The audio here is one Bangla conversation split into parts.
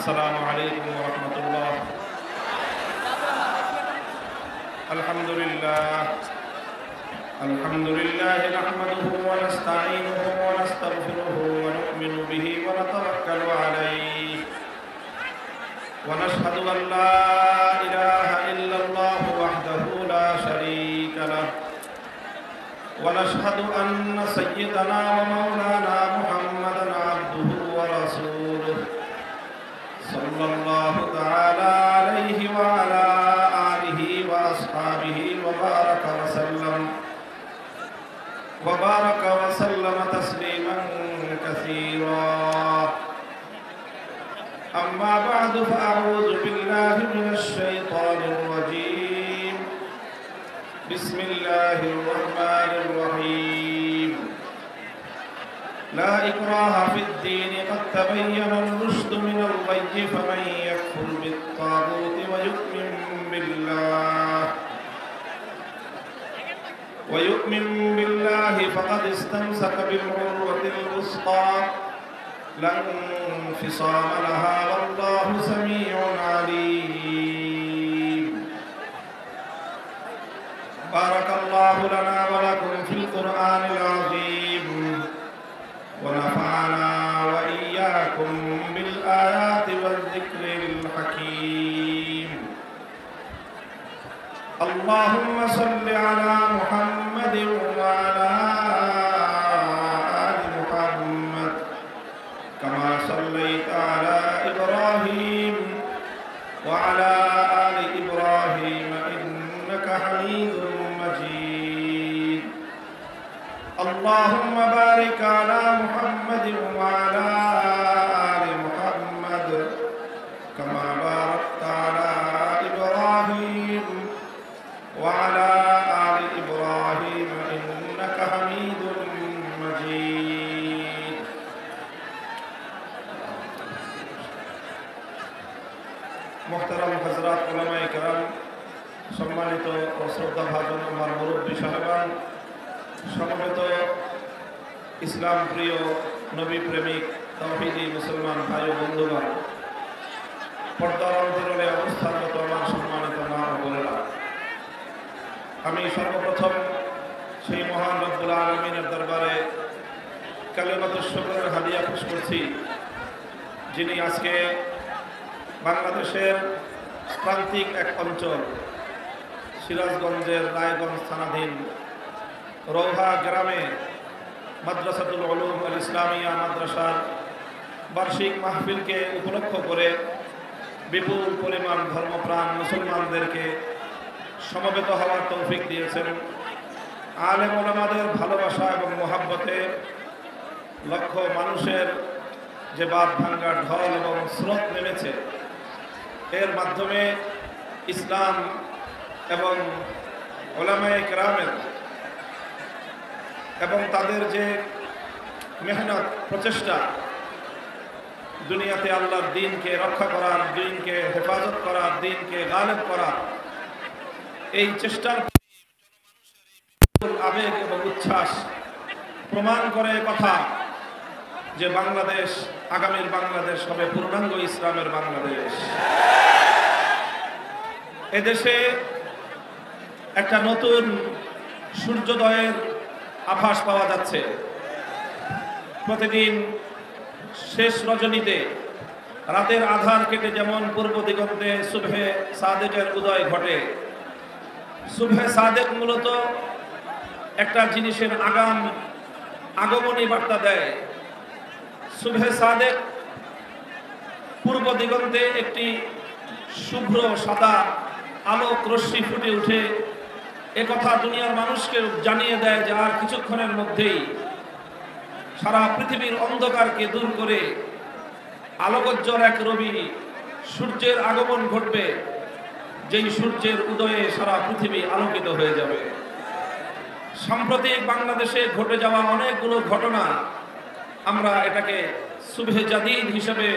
السلام عليكم ورحمة الله. الحمد لله نحمده ونستعينه ونستغفره ونؤمن به ونتوكل عليه ونشهد أن لا إله إلا الله وحده لا شريك له ونشهد أن سيدنا ومولانا محمدا عبده ورسوله صلى الله تعالى عليه وعلى آله وأصحابه وبارك وسلم تسليما كثيرا. أما بعد فأعوذ بالله من الشيطان الرجيم. بسم الله الرحمن الرحيم. لا إكراه في الدين قد تبين الرشد من الغي فمن يكفر بالطاغوت ويؤمن بالله فقد استمسك بالعروة الوثقى لا انفصام لها والله سميع عليم. بارك الله لنا ولكم في القرآن العظيم ونفعنا وإياكم بالآيات والذكر الحكيم. اللهم صل على محمد وعلى آل محمد كما صليت على إبراهيم وعلى آل إبراهيم إنك حميد مجيد. اللهم بارك على محمد وعلى آل محمد كما باركت على إبراهيم وعلى آل إبراهيم إنك حميد مجيد. محترم حضرات উলামায়ে কেরাম, সম্মানিত ও শ্রদ্ধাভাজন আমার মুরব্বী সাহেবান, সমবেত ইসলাম প্রিয় নবী প্রেমিক তাওহীদি মুসলমান ভাই ও বন্ধুগণ, পর্দার অন্তরালে অবস্থানরত আমার সম্মানিত মা ও বোনেরা, আমি সর্বপ্রথম সেই মহান রব্বুল আলামিনের দরবারে কালিমাতুশ শুকরের হাদিয়া পেশ করছি, যিনি আজকে বাংলাদেশের প্রান্তিক এক অঞ্চল সিরাজগঞ্জের রায়গঞ্জ থানাধীন রৌহা গ্রামে মাদ্রাসাতুল উলুম আল ইসলামিয়া মাদ্রাসার বার্ষিক মাহফিলকে উপলক্ষ করে বিপুল পরিমাণ ধর্মপ্রাণ মুসলমানদেরকে সমবেত হওয়ার তৌফিক দিয়েছেন। আলেম ওলামাদের ভালোবাসা এবং মোহাব্বতে লক্ষ মানুষের যে বাদ ভাঙ্গা ঢল এবং স্রোত নেমেছে, এর মাধ্যমে ইসলাম এবং ওলামায়ে কেরামের এবং তাদের যে মেহনত প্রচেষ্টা, দুনিয়াতে আল্লাহর দ্বীনকে রক্ষা করার, দ্বীনকে হেফাজত করার, দ্বীনকে গালেব করার এই চেষ্টার আবেগ এবং উচ্ছ্বাস প্রমাণ করে কথা যে বাংলাদেশ, আগামীর বাংলাদেশ হবে পূর্ণাঙ্গ ইসলামের বাংলাদেশ। এদেশে একটা নতুন সূর্যোদয়ের আভাস পাওয়া যাচ্ছে। প্রতিদিন শেষ রজনীতে রাতের আধার কেটে যেমন পূর্ব দিগন্তে সুবহে সাদেকের উদয় ঘটে। সুবহে সাদেক মূলত একটা জিনিসের আগমনী বার্তা দেয়। সুবহে সাদেক পূর্ব দিগন্তে একটি শুভ্র সাদা আলোক রশ্মি ফুটে উঠে একথা দুনিয়ার মানুষকে জানিয়ে দেয় যে আর কিছুক্ষণের মধ্যেই সারা পৃথিবীর অন্ধকারকে দূর করে আলোকোজ্জ্বল এক রবি সূর্যের আগমন ঘটবে, যেই সূর্যের উদয়ে সারা পৃথিবী আলোকিত হয়ে যাবে। সাম্প্রতিক বাংলাদেশে ঘটে যাওয়া অনেকগুলো ঘটনা আমরা এটাকে সুবহে জাদিদ হিসেবে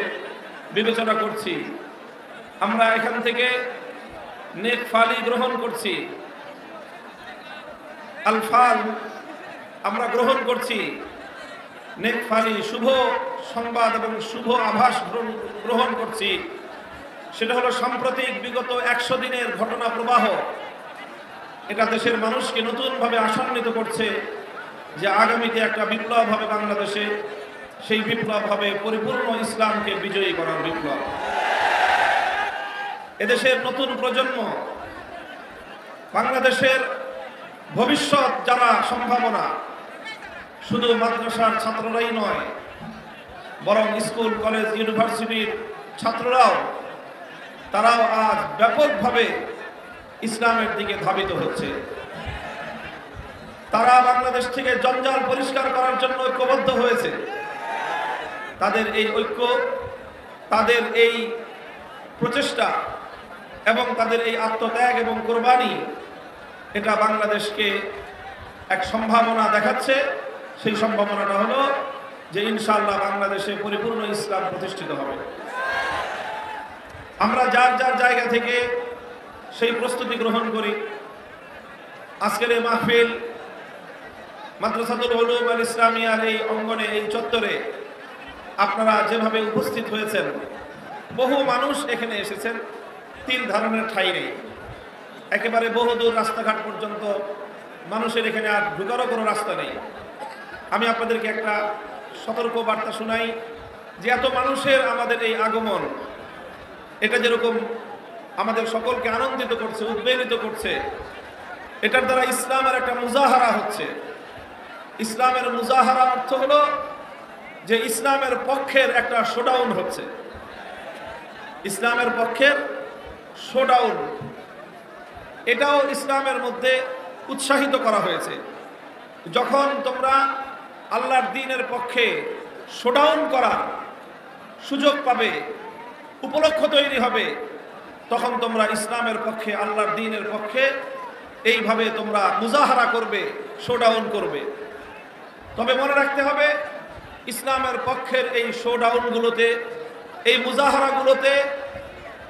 বিবেচনা করছি। আমরা এখান থেকে নেক ফালি গ্রহণ করছি, আল ফাল আমরা গ্রহণ করছি। নেক ফালি শুভ সংবাদ এবং শুভ আভাস গ্রহণ করছি, সেটা হলো সাম্প্রতিক বিগত 100 দিনের ঘটনা প্রবাহ। এটা দেশের মানুষকে নতুনভাবে আশান্বিত করছে যে আগামীতে একটা বিপ্লব হবে বাংলাদেশে। সেই বিপ্লব হবে পরিপূর্ণ ইসলামকে বিজয়ী করার বিপ্লব। এদেশের নতুন প্রজন্ম, বাংলাদেশের ভবিষ্যৎ যারা সম্ভাবনা, শুধু মাদ্রাসার ছাত্ররাই নয়, বরং স্কুল, কলেজ, ইউনিভার্সিটির ছাত্ররাও, তারাও আজ ব্যাপকভাবে ইসলামের দিকে ধাবিত হচ্ছে। তারা বাংলাদেশ থেকে জঞ্জাল পরিষ্কার করার জন্য ঐক্যবদ্ধ হয়েছে। তাদের এই ঐক্য, তাদের এই প্রচেষ্টা এবং তাদের এই আত্মত্যাগ এবং কোরবানি, এটা বাংলাদেশকে এক সম্ভাবনা দেখাচ্ছে। সেই সম্ভাবনাটা হলো যে ইনশাআল্লাহ বাংলাদেশে পরিপূর্ণ ইসলাম প্রতিষ্ঠিত হবে। আমরা যার যার জায়গা থেকে সেই প্রস্তুতি গ্রহণ করি। আজকের এই মাহফিল মাদ্রাসাতুল উলুম আল ইসলামিয়ার এই অঙ্গনে, এই চত্বরে আপনারা যেভাবে উপস্থিত হয়েছেন, বহু মানুষ এখানে এসেছেন, তিল ধারণের ঠাঁই নেই। একেবারে বহুদূর রাস্তাঘাট পর্যন্ত মানুষের এখানে আর ঢুকারও কোনো রাস্তা নেই। আমি আপনাদেরকে একটা সতর্ক বার্তা শোনাই যে এত মানুষের আমাদের এই আগমন, এটা যেরকম আমাদের সকলকে আনন্দিত করছে, উদ্বেলিত করছে, এটার দ্বারা ইসলামের একটা মুজাহারা হচ্ছে। ইসলামের মুজাহারা অর্থ হলো যে ইসলামের পক্ষের একটা শোডাউন হচ্ছে। ইসলামের পক্ষের শোডাউন, এটাও ইসলামের মধ্যে উৎসাহিত করা হয়েছে। যখন তোমরা আল্লাহর দ্বীনের পক্ষে শোডাউন করার সুযোগ পাবে, উপলক্ষ তৈরি হবে, তখন তোমরা ইসলামের পক্ষে, আল্লাহর দ্বীনের পক্ষে এইভাবে তোমরা মুজাহারা করবে, শোডাউন করবে। তবে মনে রাখতে হবে, ইসলামের পক্ষের এই শোডাউনগুলোতে, এই মুজাহারাগুলোতে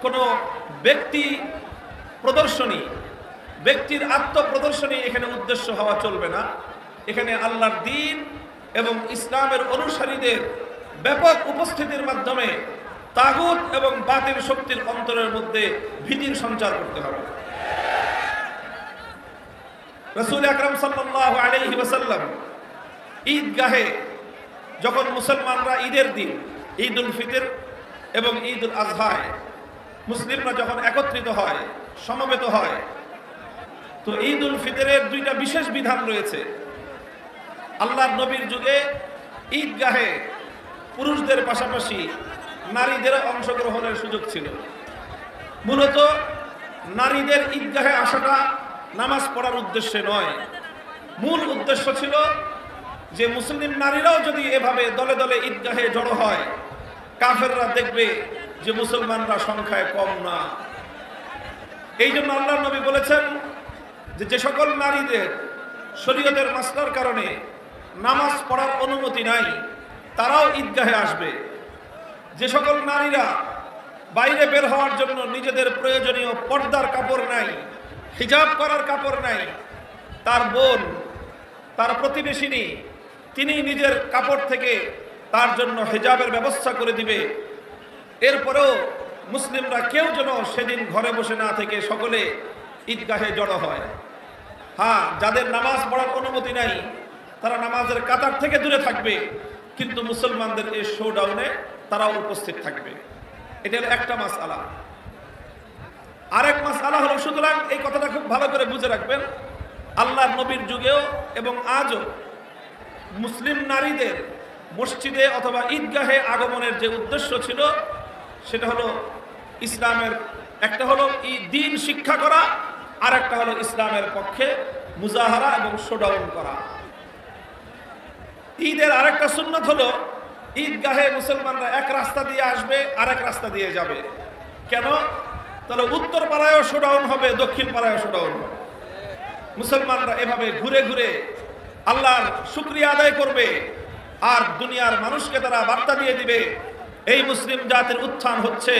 কোনো ব্যক্তি প্রদর্শনী, ব্যক্তির আত্মপ্রদর্শনী এখানে উদ্দেশ্য হওয়া চলবে না। এখানে আল্লাহর দ্বীন এবং ইসলামের অনুসারীদের ব্যাপক উপস্থিতির মাধ্যমে তাগুত এবং বাতিল শক্তির অন্তরের মধ্যে ভীতির সঞ্চার করতে হবে। রাসূল আকরাম সাল্লাল্লাহু আলাইহি ওয়াসাল্লাম ঈদগাহে যখন মুসলমানরা ঈদের দিন, ঈদুল ফিতর এবং ঈদুল আজহায় মুসলিমরা যখন একত্রিত হয়, সমবেত হয়, তো ঈদুল ফিতরের দুইটা বিশেষ বিধান রয়েছে। আল্লাহর নবীর যুগে ঈদগাহে পুরুষদের পাশাপাশি নারীদের অংশগ্রহণের সুযোগ ছিল। মূলত নারীদের ঈদগাহে আসাটা নামাজ পড়ার উদ্দেশ্যে নয়, মূল উদ্দেশ্য ছিল যে মুসলিম নারীরাও যদি এভাবে দলে দলে ঈদগাহে জড়ো হয়, কাফেররা দেখবে যে মুসলমানরা সংখ্যায় কম না। এই জন্য আল্লাহর নবী বলেছেন যে যে সকল নারীদের শরীয়তের মাসলার কারণে নামাজ পড়ার অনুমতি নাই, তারাও ঈদগাহে আসবে। যে সকল নারীরা বাইরে বের হওয়ার জন্য নিজেদের প্রয়োজনীয় পর্দার কাপড় নাই, হিজাব করার কাপড় নাই, তার বোন, তার প্রতিবেশিনী, তিনি নিজের কাপড় থেকে তার জন্য হিজাবের ব্যবস্থা করে দিবে। এরপরেও মুসলিমরা কেউ যেন সেদিন ঘরে বসে না থেকে সকলে ঈদগাহে জড়ো হয়। হ্যাঁ, যাদের নামাজ পড়ার অনুমতি নাই তারা নামাজের কাতার থেকে দূরে থাকবে, কিন্তু মুসলমানদের এই শোডাউনে তারাও উপস্থিত থাকবে। এটা হলো একটা মাসআলা। আরেক মাসআলা হলো, সুতরাং এই কথাটা খুব ভালো করে বুঝে রাখবেন, আল্লাহর নবীর যুগেও এবং আজও মুসলিম নারীদের মসজিদে অথবা ঈদগাহে আগমনের যে উদ্দেশ্য ছিল সেটা হলো ইসলামের, একটা হলো দ্বীন শিক্ষা করা, আর একটা হলো ইসলামের পক্ষে মুজাহারা এবং শোডাউন করা। ঈদের আরেকটা সুন্নত হলো ঈদগাহে মুসলমানরা এক রাস্তা দিয়ে আসবে, আরেক রাস্তা দিয়ে যাবে। কেন? তাহলে উত্তর পাড়ায়ও শোডাউন হবে, দক্ষিণ পাড়ায়ও শোডাউন হবে। মুসলমানরা এভাবে ঘুরে ঘুরে আল্লাহর শুকরিয়া আদায় করবে, আর দুনিয়ার মানুষকে তারা বার্তা দিয়ে দিবে এই মুসলিম জাতির উত্থান হচ্ছে,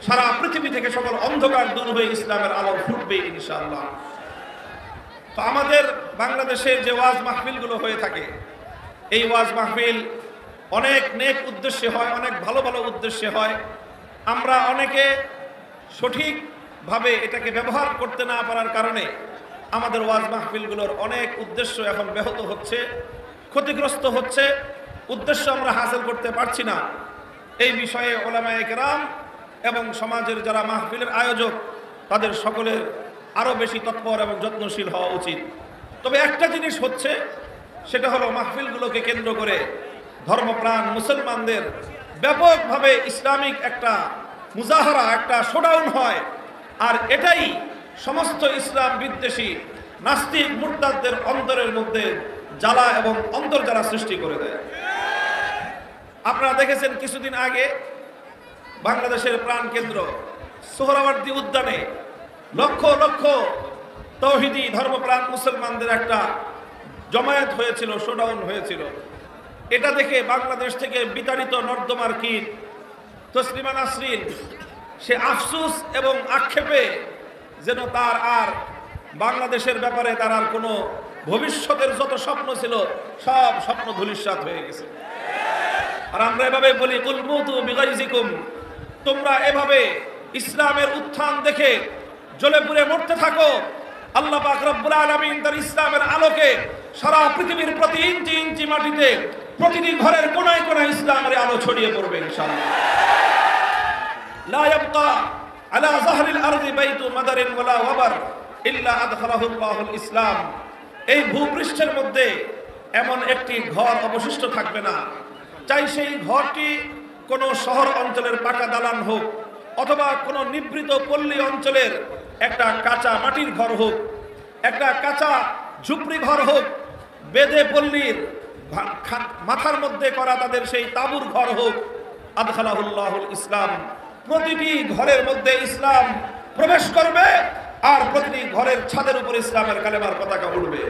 সারা পৃথিবী থেকে সকল অন্ধকার দূর হয়ে ইসলামের আলো ফুটবে ইনশাআল্লাহ। তো আমাদের বাংলাদেশের যে ওয়াজ মাহফিলগুলো হয়ে থাকে, এই ওয়াজ মাহফিল অনেক নেক উদ্দেশ্যে হয়, অনেক ভালো ভালো উদ্দেশ্যে হয়। আমরা অনেকে সঠিকভাবে এটাকে ব্যবহার করতে না পারার কারণে আমাদের ওয়াজ মাহফিলগুলোর অনেক উদ্দেশ্য এখন ব্যাহত হচ্ছে, ক্ষতিগ্রস্ত হচ্ছে, উদ্দেশ্য আমরা হাসিল করতে পারছি না। এই বিষয়ে উলামায়ে কেরাম এবং সমাজের যারা মাহফিলের আয়োজক তাদের সকলের আরও বেশি তৎপর এবং যত্নশীল হওয়া উচিত। তবে একটা জিনিস হচ্ছে, সেটা হলো মাহফিলগুলোকে কেন্দ্র করে ধর্মপ্রাণ মুসলমানদের ব্যাপকভাবে ইসলামিক একটা মুজাহারা, একটা শোডাউন হয়, আর এটাই সমস্ত ইসলাম বিদ্বেষী নাস্তিক মুরতাদদের অন্তরের মধ্যে জ্বালা এবং অন্তর্জ্বালা সৃষ্টি করে দেয়। আপনারা দেখেছেন কিছুদিন আগে বাংলাদেশের প্রাণকেন্দ্র সোহরাওয়ার্দী উদ্যানে লক্ষ লক্ষ তৌহিদি ধর্মপ্রাণ মুসলমানদের একটা জমায়েত হয়েছিল, শোডাউন হয়েছিল। এটা দেখে বাংলাদেশ থেকে বিতাড়িত নর্দমার কীট তসলিমা নাসরিন সে আফসোস এবং আক্ষেপে যেন তার আর বাংলাদেশের ব্যাপারে তার আর কোনো ভবিষ্যতের যত স্বপ্ন ছিল সব স্বপ্ন ধূলিসাৎ হয়ে গেছে। আর আমরা এভাবে বলি, কুল মুতু বিগাইজিকুম, তোমরা এভাবে ইসলামের উত্থান দেখে জ্বলে পুড়ে মরতে থাকো। আল্লাহ পাক রব্বুল আলামিন তার ইসলামের আলোকে সারা পৃথিবীর প্রতি ইঞ্চি ইঞ্চি মাটিতে প্রতিটি ঘরের কোনায় কোনায় ইসলামের আলো ছড়িয়ে পড়বে ইনশাআল্লাহ। লা ইয়াবকা আলা যাহরিল আরদি বাইতু মাদারিন ওয়ালা ওয়াবার ইল্লা আদখালাহু আল্লাহুল ইসলাম। এই ভূপৃষ্ঠের মধ্যে এমন একটি ঘর অবশিষ্ট থাকবে না, চাই সেই ঘরটি কোনো শহর অঞ্চলের পাকা দালান হোক অথবা কোনো নিভৃত পল্লী অঞ্চলের একটা কাঁচা মাটির ঘর হোক, একটা কাঁচা ঝুপড়ি ঘর হোক, বেদে পল্লীর মাথার মধ্যে করা তাদের সেই তাঁবুর ঘর হোক, আদখালাহুল্লাহুল ইসলাম, প্রতিটি ঘরের মধ্যে ইসলাম প্রবেশ করবে আর প্রতিটি ঘরের ছাদের উপর ইসলামের কালেমার পতাকা উড়বে।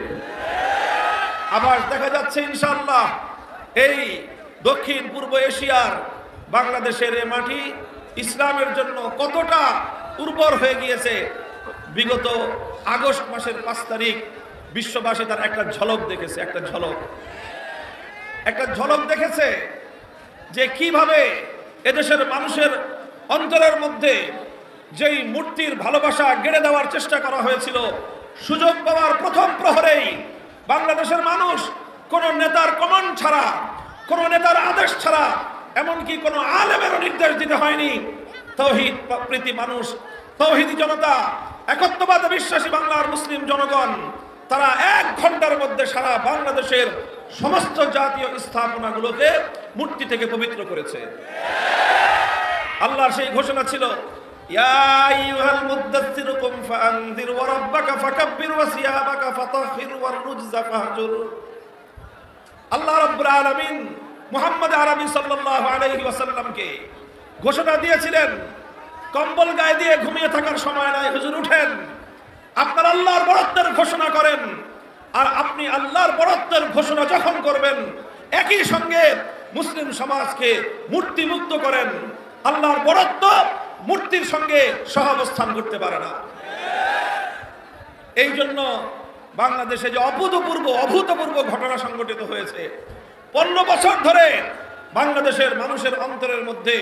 আবার দেখা যাচ্ছে ইনশাআল্লাহ এই দক্ষিণ পূর্ব এশিয়ার বাংলাদেশের এই মাটি ইসলামের জন্য কতটা উর্বর হয়ে গিয়েছে। বিগত আগস্ট মাসের 5 তারিখ বিশ্ববাসী তার একটা ঝলক দেখেছে, একটা ঝলক দেখেছে যে কিভাবে এদেশের মানুষের অন্তরের মধ্যে যেই মূর্তির ভালোবাসা গেড়ে দেওয়ার চেষ্টা করা হয়েছিল, সুযোগ পাওয়ার প্রথম প্রহরেই বাংলাদেশের মানুষ কোন নেতার কমান্ড ছাড়া, কোন নেতার আদেশ ছাড়া, এমনকি কোন আলেমেরও নির্দেশ দিতে হয়নি, তাওহীদ প্রীতি মানুষ, তাওহীদি জনতা, একত্ববাদে বিশ্বাসী বাংলার মুসলিম জনগণ, তারা 1 ঘন্টার মধ্যে সারা বাংলাদেশের সমস্ত জাতীয় স্থাপনাগুলোকে মূর্তি থেকে পবিত্র করেছে। আল্লাহর সেই ঘোষণা ছিল, ইয়া আইয়ুহাল মুদ্দাসসির কুম ফাআনযির ওয়া রাব্বাকা ফাকাব্বির ওয়া সিয়াবাকা ফাতাহহির ওয়ার রুজজা ফাহজুর। আল্লাহ রাব্বুল আলামিন মুহাম্মদ আরবি সাল্লাল্লাহু আলাইহি ওয়াসাল্লামকে ঘোষণা দিয়েছিলেন, কম্বল গায়ে দিয়ে ঘুমিয়ে থাকার সময় নাই, হুজুর উঠেন, আপনার আল্লাহর বরত্বের ঘোষণা করেন। আর আপনি আল্লাহর বরত্বের ঘোষণা যখন করবেন, একই সঙ্গে মুসলিম সমাজকে মূর্তি মুক্ত করেন। আল্লাহর বরত্ব মূর্তির সঙ্গে সহাবস্থান করতে পারে না। এই জন্য বাংলাদেশে যে অভূতপূর্ব ঘটনা সংঘটিত হয়েছে, 15 বছর ধরে বাংলাদেশের মানুষের অন্তরের মধ্যে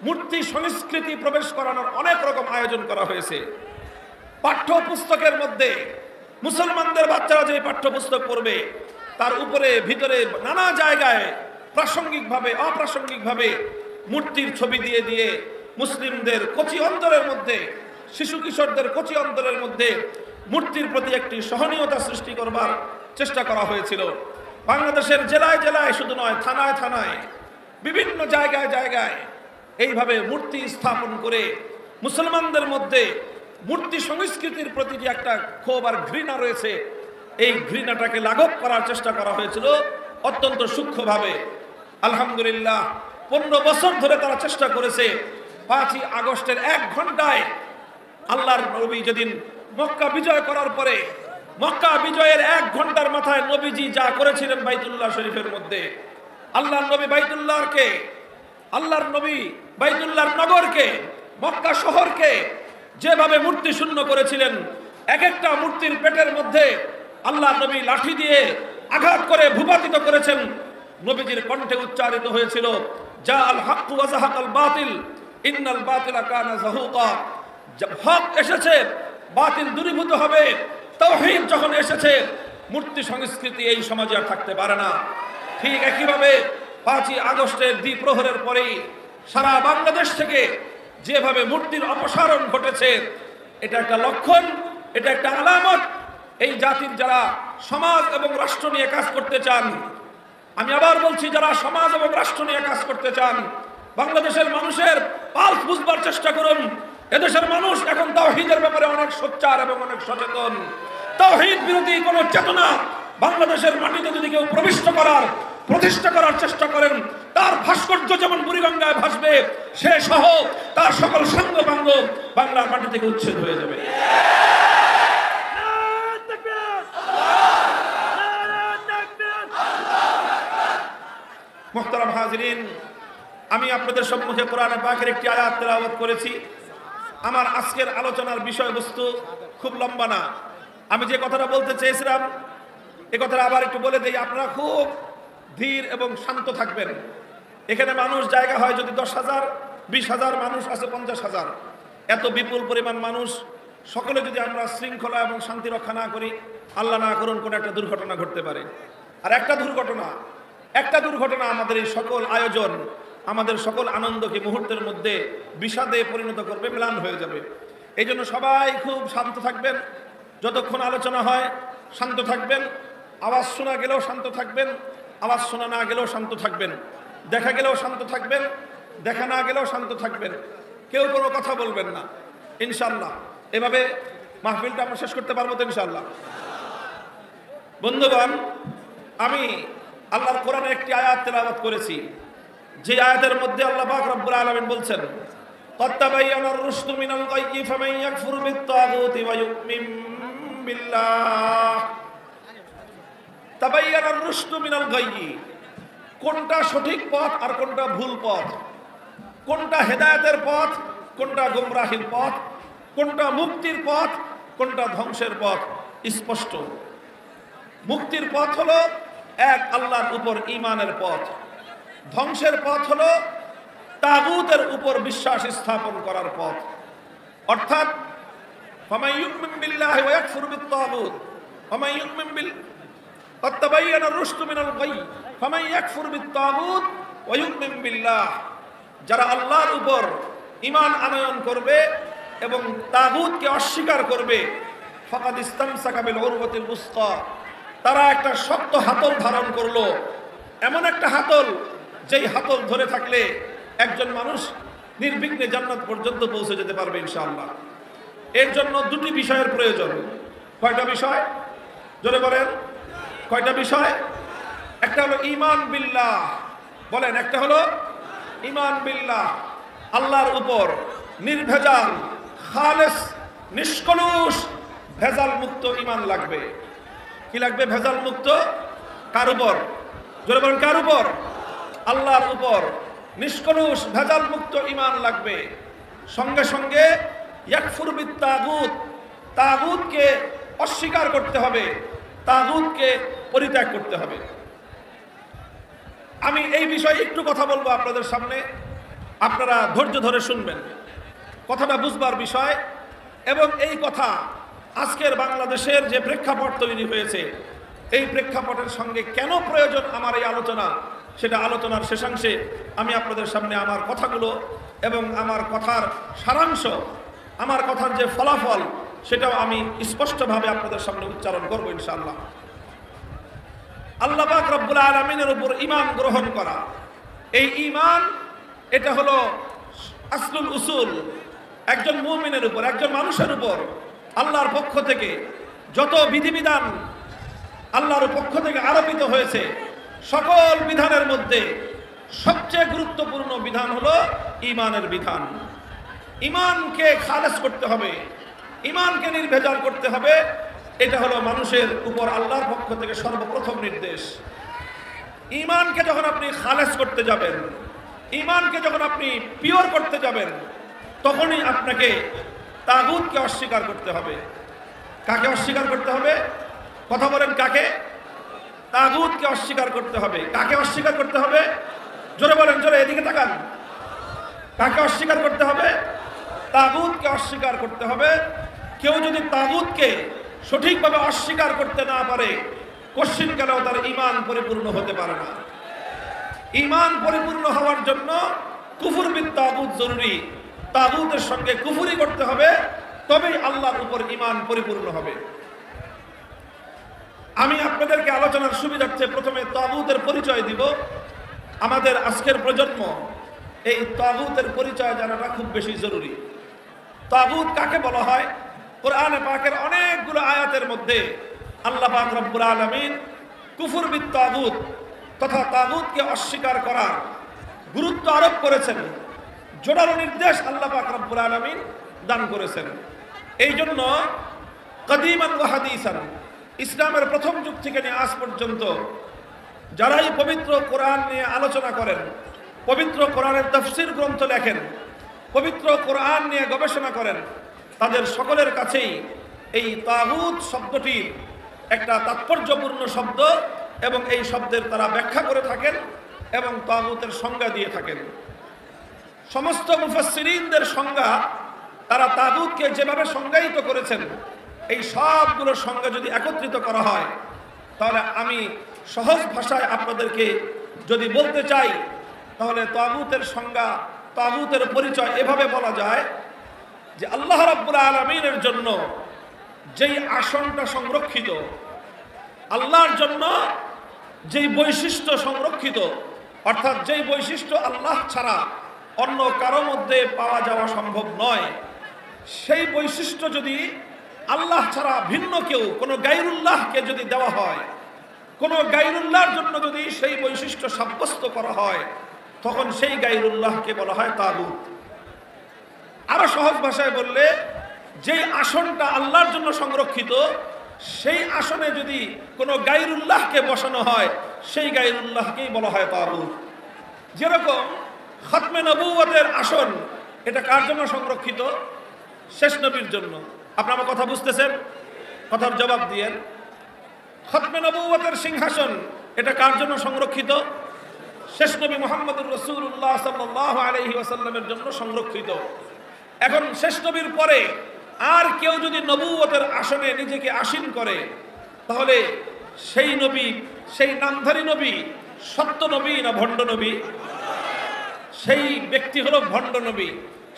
মূর্তি সংস্কৃতি প্রবেশ করানোর অনেক রকম আয়োজন করা হয়েছে। পাঠ্যপুস্তকের মধ্যে মুসলমানদের বাচ্চারা যে পাঠ্যপুস্তক পড়বে, তার উপরে ভিতরে নানা জায়গায় প্রাসঙ্গিকভাবে অপ্রাসঙ্গিকভাবে মূর্তির ছবি দিয়ে দিয়ে মুসলিমদের কচি অন্তরের মধ্যে, শিশু কিশোরদের কচি অন্তরের মধ্যে মূর্তির প্রতি একটি সহনীয়তা সৃষ্টি করবার চেষ্টা করা হয়েছিল। বাংলাদেশের জেলায় জেলায় শুধু নয়, থানায় থানায়, বিভিন্ন জায়গায় জায়গায় এইভাবে মূর্তি স্থাপন করে মুসলমানদের মধ্যে মূর্তি সংস্কৃতির প্রতি যে একটা ক্ষোভ আর ঘৃণা রয়েছে, এই ঘৃণাটাকে লাঘব করার চেষ্টা করা হয়েছিল অত্যন্ত সূক্ষ্মভাবে। আলহামদুলিল্লাহ 15 বছর ধরে তারা চেষ্টা করেছে। 5ই আগস্টের 1 ঘন্টায় আল্লাহর নবী যেদিন মক্কা বিজয় করার পরে, মক্কা বিজয়ের 1 ঘন্টার মাথায় নবীজি যা করেছিলেন বাইতুল্লাহ শরীফের মধ্যে, আল্লাহর নবী বাইতুল্লাহর নগরকে, মক্কা শহরকে যেভাবে মূর্তি শূন্য করেছিলেন, এক একটা মূর্তির পেটের মধ্যে আল্লাহর নবী লাঠি দিয়ে আঘাত করে ভূপাতিত করেছেন। নবীজির কণ্ঠে উচ্চারিত হয়েছিল, যা আল হক ওয়া যাহাকাল বাতিল ইন্নাল বাতিলা কানা যাহুকা। হক এসেছে, বাতিল দূরীভূত হবে। তাওহীদ যখন এসেছে, মূর্তি সংস্কৃতি এই সমাজে আর থাকতে পারে না। ঠিক একইভাবে 5ই আগস্টের দ্বিপ্রহরের পরেই সারা বাংলাদেশ থেকে যেভাবে মূর্তির অপসারণ ঘটেছে, এটা একটা লক্ষণ, এটা একটা আলামত। এই জাতির যারা সমাজ এবং রাষ্ট্র নিয়ে কাজ করতে চান, আমি আবার বলছি, যারা সমাজ এবং রাষ্ট্র নিয়ে কাজ করতে চান, বাংলাদেশের মানুষের পালস বুঝবার চেষ্টা করুন। এদেশের মানুষ এখন তাওহীদের ব্যাপারে অনেক সোচ্চার এবং অনেক সচেতন। তাওহীদ বিরোধী কোন চেতনা বাংলাদেশের মাটিতে যদি কেউ প্রতিষ্ঠা করার চেষ্টা করেন, তার ভাস্কর্য যেমন বুড়িগঙ্গায় ভাসবে, সে সহ তার সকল সাঙ্গপাঙ্গ বাংলার মাটি থেকে উচ্ছেদ হয়ে যাবে। মুহতারাম হাজিরিন, আমি আপনাদের সম্মুখে কোরআনে পাকের একটি আয়াত তেলাওয়াত করেছি। আমার আজকের আলোচনার বিষয়বস্তু খুব লম্বা না। আমি যে কথাটা বলতে চেয়েছিলাম, এই কথাটা আবার একটু বলে দেই। আপনারা খুব ধীর এবং শান্ত থাকবেন। এখানে মানুষ জায়গা হয় যদি 10,000, 20,000 মানুষ আছে, 50,000, এত বিপুল পরিমাণ মানুষ, সকলে যদি আমরা শৃঙ্খলা এবং শান্তি রক্ষা না করি, আল্লাহ না করুন কোনো একটা দুর্ঘটনা ঘটতে পারে। আর একটা দুর্ঘটনা আমাদের এই সকল আয়োজন, আমাদের সকল আনন্দকে মুহূর্তের মধ্যে বিষাদে পরিণত করবে, ম্লান হয়ে যাবে। এই জন্য সবাই খুব শান্ত থাকবেন। যতক্ষণ আলোচনা হয় শান্ত থাকবেন। আওয়াজ শোনা গেলেও শান্ত থাকবেন, আওয়াজ শোনা না গেলেও শান্ত থাকবেন, দেখা গেলেও শান্ত থাকবেন, দেখা না গেলেও শান্ত থাকবেন। কেউ কোনো কথা বলবেন না, ইনশাল্লাহ। এভাবে মাহফিলটা আমরা শেষ করতে পারবো তো ইনশাল্লাহ। বন্ধুগণ, আমি আল্লাহর কোরআনের একটি আয়াত তেলাওয়াত করেছি, যে আয়াতের মধ্যে আল্লাহ পাক রব্বুল আলামিন বলছেন, قد تبين الرشد من الغي فمن يكفر بالطاغوت ويؤمن بالله। تبين الرشد من الغي, কোনটা সঠিক পথ আর কোনটা ভুল পথ, কোনটা হেদায়েতের পথ, কোনটা গোমরাহির পথ, কোনটা মুক্তির পথ, কোনটা ধ্বংসের পথ স্পষ্ট। মুক্তির পথ হলো এক আল্লাহর উপর ঈমানের পথ, ধ্বংসের পথ হলো তাগুতের উপর বিশ্বাস স্থাপন করার পথ। অর্থাৎ ফামান ইউমিন বিল্লাহি ওয়া ইয়াকফুর বিত-তাগুত, ফামান ইউমিন বিল قد تبين الرشد من الغي فمن يكفر بالطاغوت ويؤمن بالله। যারা আল্লাহর উপর ঈমান আনয়ন করবে এবং তাগুতকে অস্বীকার করবে, ফাকাদ ইসতামসাকা বিল উরওয়াতিল উসকা, তারা একটা শক্ত হাতল ধারণ করলো, এমন একটা হাতল যেই হাতল ধরে থাকলে একজন মানুষ নির্বিঘ্নে জান্নাত পর্যন্ত পৌঁছে যেতে পারবে ইনশাআল্লাহ। এর জন্য দুটি বিষয়ের প্রয়োজন। কয়টা বিষয়? জোরে বলেন, কয়টা বিষয়? একটা হলো ঈমান বিল্লাহ, বলেন, একটা হলো ঈমান বিল্লাহ, আল্লাহর উপর নির্ভেজাল, খালেস, নিষ্কলুষ, ভেজাল মুক্ত ঈমান লাগবে। কি লাগবে? ভেজাল মুক্ত। কার উপর? জোরে বলেন, কার উপর? আল্লাহর উপর নিষ্কলুষ ভেজাল মুক্ত ঈমান লাগবে। সঙ্গে সঙ্গে ইয়াকফুর বিত তাগুত, তাগুতকে অস্বীকার করতে হবে, তাগুতকে পরিত্যাগ করতে হবে। আমি এই বিষয়ে একটু কথা বলবো আপনাদের সামনে, আপনারা ধৈর্য ধরে শুনবেন। কথাটা বুঝবার বিষয়, এবং এই কথা আজকের বাংলাদেশের যে প্রেক্ষাপট তৈরি হয়েছে, এই প্রেক্ষাপটের সঙ্গে কেন প্রয়োজন আমার এই আলোচনা, সেটা আলোচনার শেষাংশে আমি আপনাদের সামনে আমার কথাগুলো এবং আমার কথার সারাংশ, আমার কথার যে ফলাফল, সেটাও আমি স্পষ্টভাবে আপনাদের সামনে উচ্চারণ করব ইনশাআল্লাহ। আল্লাহ পাক রব্বুল আলামিনের উপর ঈমান গ্রহণ করা, এই ঈমান, এটা হলো আসলুল উসুল। একজন মুমিনের উপর, একজন মানুষের উপর আল্লাহর পক্ষ থেকে যত বিধিবিধান আল্লাহর পক্ষ থেকে আরোপিত হয়েছে, সকল বিধানের মধ্যে সবচেয়ে গুরুত্বপূর্ণ বিধান হলো ঈমানের বিধান। ঈমানকে খালেস করতে হবে, ঈমানকে নির্ভেজাল করতে হবে। এটা হলো মানুষের উপর আল্লাহর পক্ষ থেকে সর্বপ্রথম নির্দেশ। ঈমানকে যখন আপনি খালেস করতে যাবেন, ঈমানকে যখন আপনি পিওর করতে যাবেন, তখনই আপনাকে তাগুতকে অস্বীকার করতে হবে। কাকে অস্বীকার করতে হবে? কথা বলেন, কাকে? তাগুতকে অস্বীকার করতে হবে। কাকে অস্বীকার করতে হবে? জোরে বলেন, জোরে, এদিকে তাকান। কাকে অস্বীকার করতে হবে? তাগুতকে অস্বীকার করতে হবে। কেউ যদি তাগুতকে সঠিকভাবে অস্বীকার করতে না পারে, কশ্চিন কেন তার ঈমান পরিপূর্ণ হতে পারে না। ঈমান পরিপূর্ণ হওয়ার জন্য কুফর বিত তাগুত জরুরি। তাগুতের সঙ্গে কুফরি করতে হবে, তবেই আল্লাহর উপর ঈমান পরিপূর্ণ হবে। আমি আপনাদেরকে আলোচনার সুবিধার্থে প্রথমে তাগুতের পরিচয় দিব। আমাদের আজকের প্রজন্ম এই তাগুতের পরিচয় জানাটা খুব বেশি জরুরি। তাগুত কাকে বলা হয়? কোরআনে পাকের অনেকগুলো আয়াতের মধ্যে আল্লাহ পাক রব্বুল আলামিন কুফর বিত তাগুত তথা তাগুতকে অস্বীকার করার গুরুত্ব আরোপ করেছেন, জোরালো নির্দেশ আল্লাহ পাক রব্বুল আলামিন দান করেছেন। এই জন্য কদিমান ওয়া হাদিসান, ইসলামের প্রথম যুগ থেকে নিয়ে আজ পর্যন্ত যারাই পবিত্র কোরআন নিয়ে আলোচনা করেন, পবিত্র কোরআনের তাফসীর গ্রন্থ লেখেন, পবিত্র কোরআন নিয়ে গবেষণা করেন, তাদের সকলের কাছেই এই তাগুত শব্দটির একটা তাৎপর্যপূর্ণ শব্দ এবং এই শব্দের তারা ব্যাখ্যা করে থাকেন এবং তাগুতের সংজ্ঞা দিয়ে থাকেন। সমস্ত মুফাসসিরিনদের সংজ্ঞা তারা তাগুতকে যেভাবে সংজ্ঞায়িত করেছেন, এই সবগুলোর সংজ্ঞা যদি একত্রিত করা হয়, তাহলে আমি সহজ ভাষায় আপনাদেরকে যদি বলতে চাই, তাহলে তাগুতের সংজ্ঞা, তাগুতের পরিচয় এভাবে বলা যায় যে আল্লাহ রাব্বুল আলামিনের জন্য যেই আসনটা সংরক্ষিত, আল্লাহর জন্য যেই বৈশিষ্ট্য সংরক্ষিত, অর্থাৎ যেই বৈশিষ্ট্য আল্লাহ ছাড়া অন্য কারো মধ্যে পাওয়া যাওয়া সম্ভব নয়, সেই বৈশিষ্ট্য যদি আল্লাহ ছাড়া ভিন্ন কেউ, কোনো গায়রুল্লাহকে যদি দেওয়া হয়, কোনো গায়রুল্লাহর জন্য যদি সেই বৈশিষ্ট্য সাব্যস্ত করা হয়, তখন সেই গায়রুল্লাহকে বলা হয় তাগুত। আরো সহজ ভাষায় বললে, যেই আসনটা আল্লাহর জন্য সংরক্ষিত, সেই আসনে যদি কোনো গায়রুল্লাহকে বসানো হয়, সেই গায়রুল্লাহকেই বলা হয় তাগুত। যেরকম খতমে নবুয়তের আসন, এটা কার জন্য সংরক্ষিত? শেষ নবীর জন্য। আপনারা আমার কথা বুঝতেছেন? কথার জবাব দিয়েন। খতমে নবুয়তের সিংহাসন, এটা কার জন্য সংরক্ষিত? শেষ নবী মুহাম্মদুর রাসূলুল্লাহ সাল্লাল্লাহু আলাইহি ওয়াসাল্লামের জন্য সংরক্ষিত। এখন শেষ নবীর পরে আর কেউ যদি নবুয়তের আসনে নিজেকে আসীন করে, তাহলে সেই নবী, সেই নামধারী নবী সত্য নবী না ভণ্ড নবী? সেই ব্যক্তি হলো ভণ্ড নবী।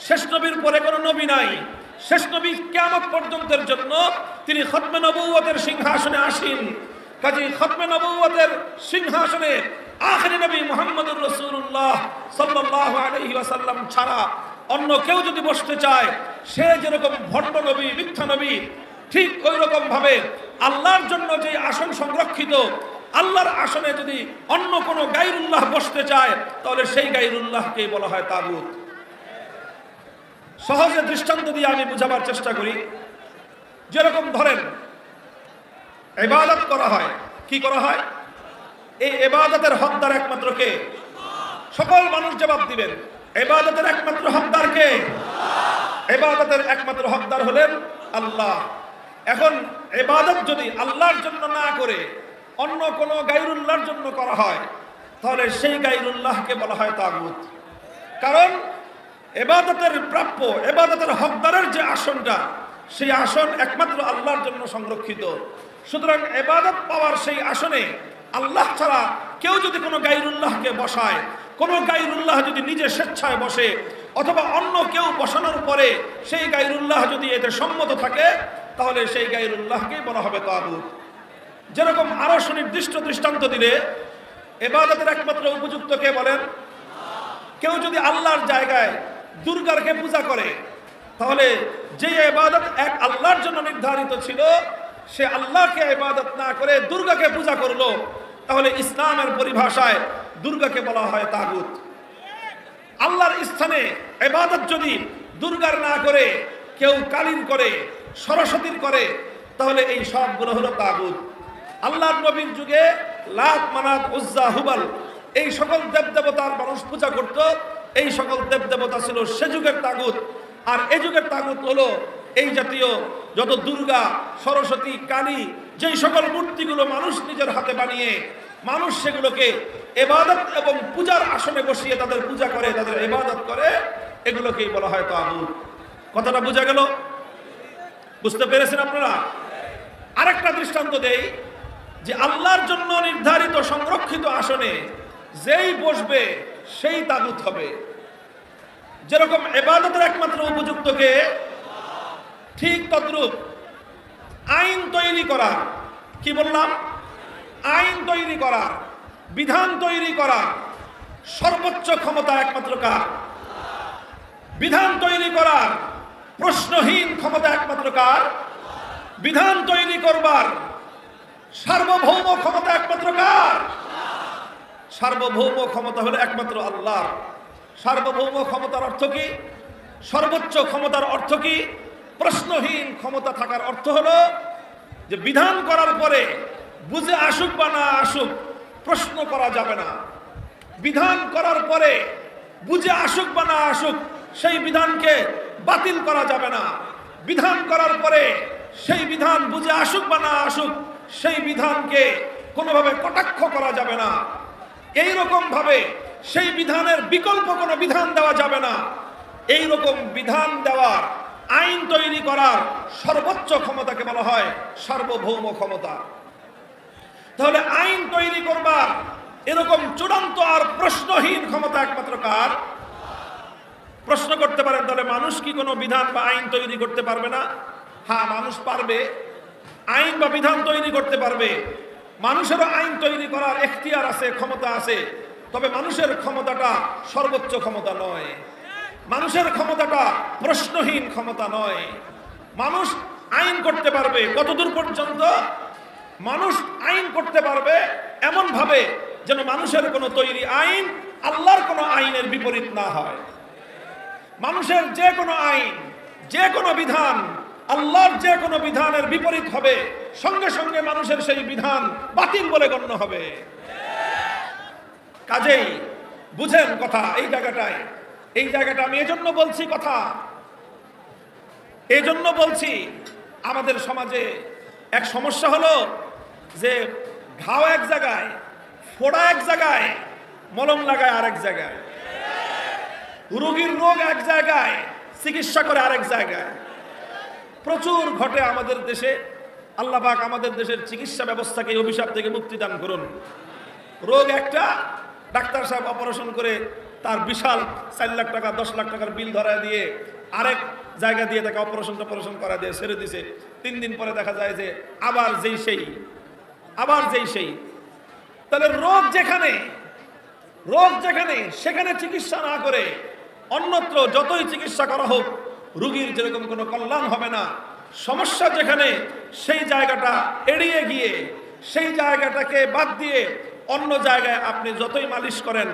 শেষ নবীর পরে কোনো নবী নাই। শেষ নবী কিয়ামত পর্যন্তের জন্য তিনি খতমে নবুয়তের সিংহাসনে আসীন। কাজেই খতমে নবুয়তের সিংহাসনে আখিরি নবী মুহাম্মদুর রাসূলুল্লাহ সাল্লাল্লাহু আলাইহি ওয়াসাল্লাম ছাড়া অন্য কেউ যদি বসতে চায়, সে যেরকম ভণ্ড নবী, মিথ্যা নবী, ঠিক ওই রকম ভাবে আল্লাহর জন্য যে আসন সংরক্ষিত, আল্লাহর আসনে যদি অন্য কোনো গায়রুল্লাহ বসতে চায়, তাহলে সেই গায়রুল্লাহকেই বলা হয় তাগুত। সহজে দৃষ্টান্ত দিয়ে আমি বুঝাবার চেষ্টা করি। যেরকম ধরেন ইবাদত করা হয়, কি করা হয়? এই ইবাদতের হকদার একমাত্র কে? সকল মানুষ জবাব দিবেন, ইবাদতের একমাত্র হকদার কে? ইবাদতের একমাত্র হকদার হলেন আল্লাহ। এখন ইবাদত যদি আল্লাহর জন্য না করে অন্য কোনো গায়রুল্লাহর জন্য করা হয়, তাহলে সেই গায়রুল্লাহকে বলা হয় তাগুত। কারণ ইবাদতের প্রাপ্য, ইবাদতের হকদারের যে আসনটা, সেই আসন একমাত্র আল্লাহর জন্য সংরক্ষিত। সুতরাং ইবাদত পাওয়ার সেই আসনে আল্লাহ ছাড়া কেউ যদি কোনো গায়রুল্লাহকে বসায়, কোনো গায়রুল্লাহ যদি নিজে স্বেচ্ছায় বসে, অথবা অন্য কেউ বসানোর পরে সেই গায়রুল্লাহ যদি এতে সম্মত থাকে, তাহলে সেই গায়রুল্লাহকেই বলা হবে তাগুত। যেরকম আরো সুনির্দিষ্ট দৃষ্টান্ত দিলে, ইবাদতের একমাত্র উপযুক্ত কে বলেন? কেউ যদি আল্লাহর জায়গায় দুর্গাকে পূজা করে, তাহলে যে ইবাদত এক আল্লাহর জন্য নির্ধারিত ছিল, সে আল্লাহকে ইবাদত না করে দুর্গাকে পূজা করলো, তাহলে ইসলামের পরিভাষায় দুর্গাকে বলা হয় তাগুত। আল্লাহর স্থানে ইবাদত যদি দুর্গার না করে কেউ কালীর করে, সরস্বতীর করে, তাহলে এই সবগুলো হলো তাগুত। আল্লাহর নবীর যুগে লাত, মানাত, উজ্জা, হুবাল এই সকল দেবদেবতার মানুষ পূজা করত। এই সকল দেবদেবতা ছিল সে যুগের তাগুত। আর এ যুগের তাগুত হলো এই জাতীয় যত দুর্গা, সরস্বতী, কালী, যেই সকল মূর্তিগুলো মানুষ নিজের হাতে বানিয়ে মানুষ সেগুলোকে ইবাদত এবং পূজার আসনে বসিয়ে তাদের পূজা করে, তাদের ইবাদত করে, এগুলোকেই বলা হয় তাগুত। কথাটা বোঝা গেল? বুঝতে পেরেছেন আপনারা? আরেকটা দৃষ্টান্ত দেই যে আল্লাহর জন্য নির্ধারিত সংরক্ষিত আসনে যেই বসবে সেই তাগুত হবে। যেরকম ইবাদতের একমাত্র উপযুক্তকে, ঠিক তদ্রূপ আইন তৈরি করা, কি বললাম? আইন তৈরি করা, বিধান তৈরি করা সর্বোচ্চ ক্ষমতা একমাত্র কার? বিধান তৈরি করার প্রশ্নহীন ক্ষমতা একমাত্র কার? বিধান তৈরি করবার সার্বভৌম ক্ষমতা একমাত্র কার? সার্বভৌম ক্ষমতা হলো একমাত্র আল্লাহর। সার্বভৌম ক্ষমতার অর্থ কি? সর্বোচ্চ ক্ষমতার অর্থ কি? প্রশ্নহীন ক্ষমতা থাকার অর্থ হলো যে বিধান করার পরে বুঝে আসুক বা না আসুক প্রশ্ন করা যাবে না। বিধান করার পরে বুঝে আসুক বা না আসুক সেই বিধানকে বাতিল করা যাবে না। বিধান করার পরে সেই বিধান বুঝে আসুক বা না আসুক সেই বিধানকে কোনোভাবে কটাক্ষ করা যাবে না। এই রকম ভাবে সেই বিধানের বিকল্প কোনো বিধান দেওয়া যাবে না। এই রকম বিধান দেওয়ার, আইন তৈরি করার সর্বোচ্চ ক্ষমতাকে বলা হয় সার্বভৌম ক্ষমতা। তাহলে আইন তৈরি করবার এরকম চূড়ান্ত আর প্রশ্নহীন ক্ষমতা একমাত্র কার? প্রশ্ন করতে পারেন, তাহলে মানুষ কি কোনো বিধান বা আইন তৈরি করতে পারবে না? হ্যাঁ, মানুষ পারবে, আইন বা বিধান তৈরি করতে পারবে। মানুষেরও আইন তৈরি করার এখতিয়ার আছে, ক্ষমতা আছে। তবে মানুষের ক্ষমতাটা সর্বোচ্চ ক্ষমতা নয়। মানুষের ক্ষমতাটা প্রশ্নহীন ক্ষমতা নয়। মানুষ আইন করতে পারবে কতদূর পর্যন্ত? মানুষ আইন করতে পারবে এমন ভাবে যেন মানুষের কোনো তৈরি আইন আল্লাহর কোনো আইনের বিপরীত না হয়। মানুষের যে কোনো আইন, যে কোনো বিধান আল্লাহর যে কোনো বিধানের বিপরীত হবে, সঙ্গে সঙ্গে মানুষের সেই বিধান বাতিল বলে গণ্য হবে। কাজেই বুঝেন কথা এই জায়গাটায়। এই জায়গাটা আমি এজন্য বলছি, কথা এই জন্য বলছি, আমাদের সমাজে এক সমস্যা হলো যে ঘাও এক জায়গায়, ফোড়া এক জায়গায়, মলম লাগায় আরেক জায়গায়, রোগীর রোগ এক জায়গায়, চিকিৎসা করে আরেক জায়গায়। প্রচুর ঘটে আমাদের দেশে। আল্লাহ পাক আমাদের দেশের চিকিৎসা ব্যবস্থাকে এই অভিশাপ থেকে মুক্তি দান করুন। রোগ একটা, ডাক্তার সাহেব অপারেশন করে তার বিশাল 4 লাখ টাকা 10 লাখ টাকার বিল ধরায় দিয়ে আরেক জায়গা দিয়ে তাকে অপারেশন করা দিয়ে ছেড়ে দিছে। 3 দিন পরে দেখা যায় যে আবার যেই সেই। তাহলে রোগ যেখানে সেখানে চিকিৎসা না করে অন্যত্র যতই চিকিৎসা করা হোক রোগীর যেরকম কোনো কল্যাণ হবে না। সমস্যা যেখানে সেই জায়গাটা এড়িয়ে গিয়ে, সেই জায়গাটাকে বাদ দিয়ে অন্য জায়গায় আপনি যতই মালিশ করেন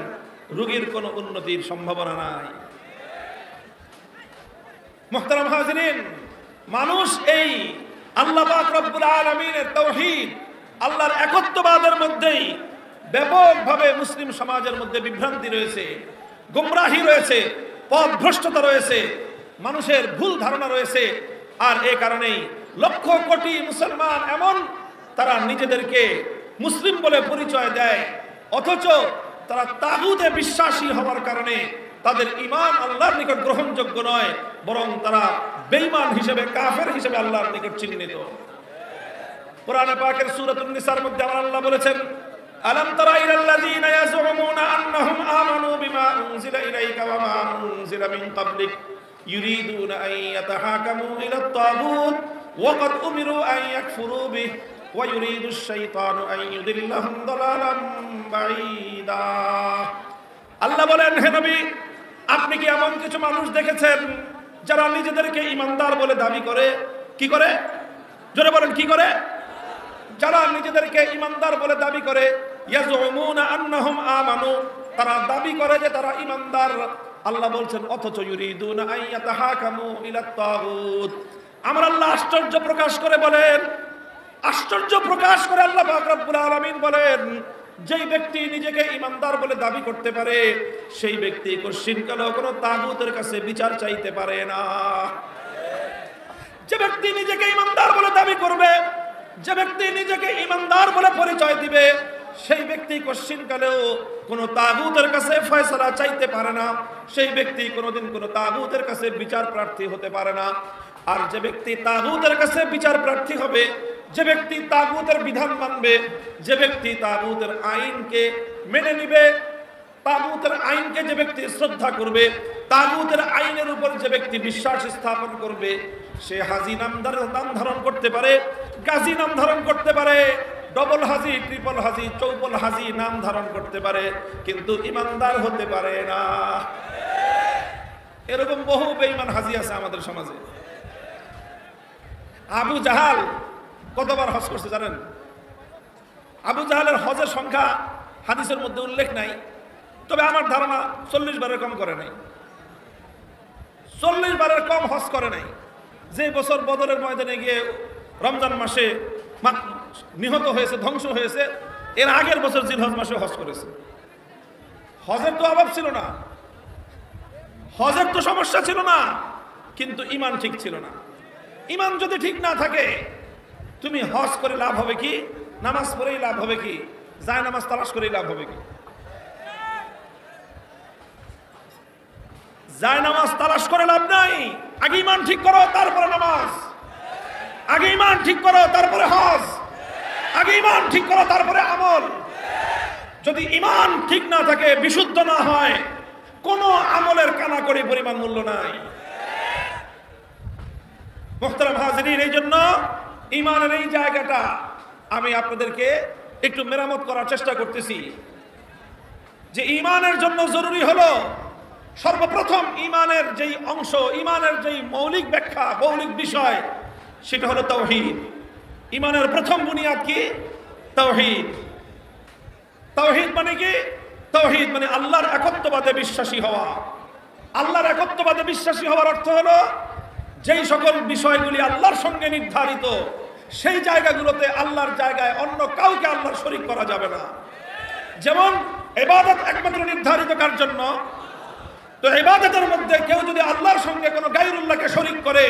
রোগীর কোনো উন্নতির সম্ভাবনা নাই। মুহতারাম হাজিরিন, মানুষ এই আল্লাহ পাক রব্বুল আলামিনের তাওহীদ, আল্লাহর একত্ববাদের মধ্যেই ব্যাপকভাবে মুসলিম সমাজের মধ্যে বিভ্রান্তি রয়েছে, গোমরাহি রয়েছে, পথভ্রষ্টতা রয়েছে, মানুষের ভুল ধারণা রয়েছে। আর এই কারণেই লক্ষ কোটি মুসলমান এমন তারা নিজেদেরকে মুসলিম বলে পরিচয় দেয়, অথচ তারা তাগুতে বিশ্বাসী হওয়ার কারণে তাদের ঈমান আল্লাহর নিকট গ্রহণযোগ্য নয়, বরং তারা বেঈমান হিসেবে, কাফের হিসেবে আল্লাহর নিকট চিহ্নিত। কোরআনে পাকের সূরাতুন নিসার মধ্যে আমার আল্লাহ বলেছেন, আলাম তারা ইলাল্লাযীনা ইয়াজউমুনা আন্নাহুম আমানু বিমা উনজিলা ইলাইকা ওয়া মা উনজিলা মিন ক্বাবলিক ইউরিদুনা আন ইয়াতাহাকামু ইলাত তাগুত ওয়া ক্বাদ উমিরু আন ইয়াকফুরু বিহি ওয়া ইউরিদুশ শাইতানু আন ইউদিল্লাহুম দালালাম বাঈদা। আল্লাহ বলেন, হে নবী, আপনি কি এমন কিছু মানুষ দেখেছেন যারা নিজেদেরকে ঈমানদার বলে দাবি করে? কি করে? জোরে বলেন, কি করে? যারা নিজেদেরকে ঈমানদার বলে দাবি করে, ইয়াজউমুনা আন্নাহুম আমানু, তারা দাবি করে যে তারা ঈমানদার। আল্লাহ বলছেন, অথচ ইউরিদুনা আন ইয়াতাহাকামু ইলাত তাগুত। আমার আল্লাহ আশ্চর্য প্রকাশ করে বলেন, আশ্চর্য প্রকাশ করে আল্লাহ পাক রব্বুল আলামিন বলেন, যেই ব্যক্তি নিজেকে ঈমানদার বলে দাবি করতে পারে সেই ব্যক্তি কোশ্চিনকালেও কোনো তাগুতের কাছে বিচার চাইতে পারে না। যে ব্যক্তি নিজেকে ইমানদার বলে দাবি করবে, যে ব্যক্তি নিজেকে ইমানদার বলে পরিচয় দিবে, সেই ব্যক্তি কোশ্চিনকালেও কোনো তাগুতের কাছে ফয়সালা চাইতে পারে না, সেই ব্যক্তি কোনোদিন কোনো তাগুতের কাছে বিচার প্রার্থী হতে পারে না। আর যে ব্যক্তি তাগুতের কাছে বিচার প্রার্থী হবে, যে ব্যক্তি তাগুতের বিধান মানবে, যে ব্যক্তি তাগুতের আইনকে মেনে নিবে, তাগুতের আইনকে যে ব্যক্তি শ্রদ্ধা করবে, তাগুতের আইনের উপর যে ব্যক্তি বিশ্বাস স্থাপন করবে, সে হাজি নাম ধারণ করতে পারে, গাজী নাম ধারণ করতে পারে, ডবল হাজি, ট্রিপল হাজি, চৌপল হাজি নাম ধারণ করতে পারে, কিন্তু ইমানদার হতে পারে না। এরকম বহু বেঈমান হাজি আছে আমাদের সমাজে। আবু জাহাল কতবার হজ করছে জানেন? আবু জাহালের হজের সংখ্যা হাদিসের মধ্যে উল্লেখ নাই, তবে আমার ধারণা 40 বারের কম করে নাই, 40 বারের কম হজ করে নাই। যে বছর বদরের ময়দানে গিয়ে রমজান মাসে নিহত হয়েছে, ধ্বংস হয়েছে, এর আগের বছর জিলহজ মাসে হজ করেছে। হজের তো অভাব ছিল না, হজের তো সমস্যা ছিল না, কিন্তু ইমান ঠিক ছিল না। ইমান যদি ঠিক না থাকে, তুমি হজ করে লাভ হবে কি? নামাজ পড়েই লাভ হবে কি? যায় নামাজ তালাশ করেই লাভ হবে কি? যায় নামাজ তালাশ করে লাভ নাই। আগে ইমান ঠিক করো, তারপরে নামাজ। আগে ইমান ঠিক করো, তারপরে হজ। আগে ইমান ঠিক করো, তারপরে আমল। যদি ইমান ঠিক না থাকে, বিশুদ্ধ না হয়, কোন আমলের কানাকড়ি পরিমাণ মূল্য নাই। মুহতারাম হাজিরিন, এই জন্য ইমানের এই জায়গাটা আমি আপনাদেরকে একটু মেরামত করার চেষ্টা করতেছি। যে ইমানের জন্য জরুরি হলো সর্বপ্রথম ইমানের যেই অংশ, ইমানের যেই মৌলিক ব্যাখ্যা, মৌলিক বিষয়, সেটা হলো তাওহীদ। ইমানের প্রথম বুনিয়াদ কি? তাওহীদ। তাওহীদ মানে কি? তাওহীদ মানে আল্লাহর একত্ববাদে বিশ্বাসী হওয়া। আল্লাহর একত্ববাদে বিশ্বাসী হওয়ার অর্থ হলো যেই সকল বিষয়গুলি আল্লাহর সঙ্গে নির্ধারিত, সেই জায়গাগুলোতে আল্লাহর জায়গায় অন্য কাউকে আল্লাহর শরীক করা যাবে না। যেমন ইবাদত একমাত্র নির্ধারিত কার জন্য? তো ইবাদতের মধ্যে কেউ যদি আল্লাহর সঙ্গে কোনো গায়রুল্লাহকে শরীক করে,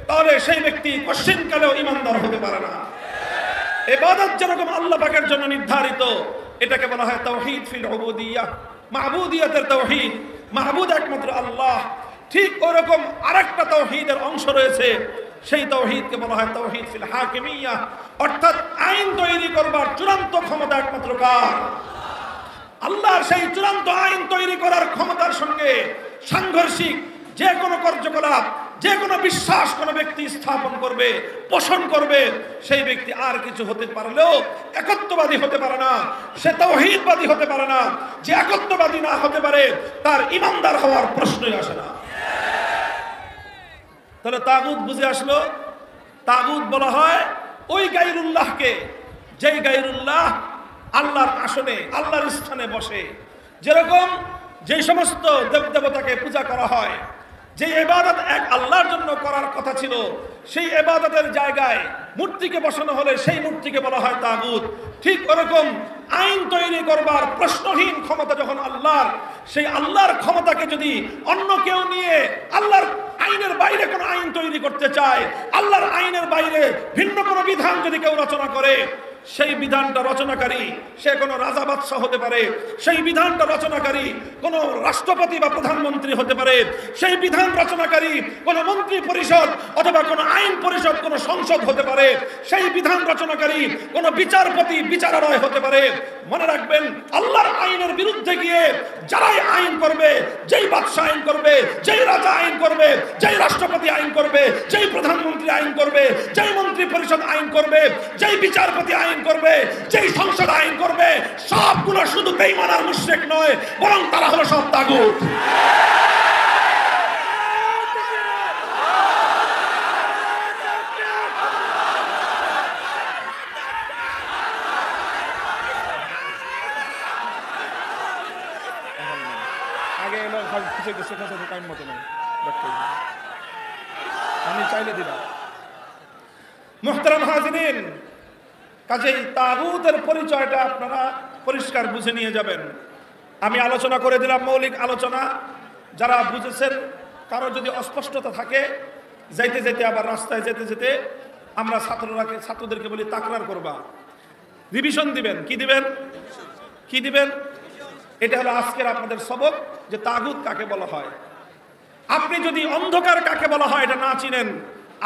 তাহলে সেই ব্যক্তি কোশ্চিনকালেও ইমানদার হতে পারে না। ইবাদত যেরকম আল্লাহ পাকের জন্য নির্ধারিত, এটাকে বলা হয় তাওহীদ ফিল উবুদিয়্যাহ, মাবুদিয়াতের তাওহীদ। মাহবুদ একমাত্র আল্লাহ। ঠিক ওরকম আরেকটা তাওহীদের অংশ রয়েছে, সেই তাওহীদকে বলা হয় তাওহীদ ফিল হাকিমিয়্যাহ, অর্থাৎ আইন তৈরি করবার চূড়ান্ত ক্ষমতা একমাত্র কার? আল্লাহর সেই চূড়ান্ত আইন তৈরি করার ক্ষমতার সঙ্গে সাংঘর্ষিক যে কোনো কার্যকলাপ, যে কোনো বিশ্বাস কোনো ব্যক্তি স্থাপন করবে, পোষণ করবে, সেই ব্যক্তি আর কিছু হতে পারলেও একত্ববাদী হতে পারে না, সে তাওহীদবাদী হতে পারে না। যে একত্ববাদী না হতে পারে, তার ইমানদার হওয়ার প্রশ্নই আসে না। তাহলে তাগুত বুঝে আসলো। তাগুত বলা হয় ওই গায়রুল্লাহকে, যেই গায়রুল্লাহ আল্লাহর আসনে, আল্লাহর স্থানে বসে। যেরকম যেই সমস্ত দেবদেবতাকে পূজা করা হয়, যে ইবাদত এক আল্লাহর জন্য করার কথা ছিল, সেই ইবাদতের জায়গায় মূর্তিকে বসানো হলে সেই মূর্তিকে বলা হয় তাগুত। ঠিক ওরকম আইন তৈরি করবার প্রশ্নহীন ক্ষমতা যখন আল্লাহর, সেই আল্লাহর ক্ষমতাকে যদি অন্য কেউ নিয়ে আল্লাহর আইনের বাইরে কোনো আইন তৈরি করতে চায়, আল্লাহর আইনের বাইরে ভিন্ন কোনো বিধান যদি কেউ রচনা করে, সেই বিধানটা রচনাকারী সে কোনো রাজা বাদশাহ হতে পারে, সেই বিধানটা রচনাকারী কোনো রাষ্ট্রপতি বা প্রধানমন্ত্রী হতে পারে, সেই বিধান রচনাকারী কোনো মন্ত্রী পরিষদ অথবা কোনো আইন পরিষদ, কোনো সংসদ হতে পারে, সেই বিধান রচনাকারী কোনো বিচারপতি, বিচারালয় হতে পারে। মনে রাখবেন, আল্লাহর আইনের বিরুদ্ধে গিয়ে যারাই আইন করবে, যেই বাদশাহ আইন করবে, যেই রাজা আইন করবে, যেই রাষ্ট্রপতি আইন করবে, যেই প্রধানমন্ত্রী আইন করবে, যেই মন্ত্রী পরিষদ আইন করবে, যেই বিচারপতি আইন করবে, যেই সংসদ আইন করবে, সবগুলো শুধু বেঈমান আর মুশরিক নয়, বরং তারা হলো সব তাগুত। আগে এলো খুঁজে গেছে টাইম মতো নয়, আমি চাইলে দিলাম। মুহতারাম হাজিরিন, কাজেই তাগুতের পরিচয়টা আপনারা পরিষ্কার বুঝে নিয়ে যাবেন। আমি আলোচনা করে দিলাম, মৌলিক আলোচনা। যারা বুঝেছেন, কারো যদি অস্পষ্টতা থাকে যাইতে যেতে আবার রাস্তায় যেতে যেতে আমরা ছাত্রদেরকে বলি তাকরার করবা, রিভিশন দিবেন। কি দিবেন? এটা হলো আজকের আপনাদের সবক, যে তাগুত কাকে বলা হয়। আপনি যদি অন্ধকার কাকে বলা হয় এটা না চিনেন,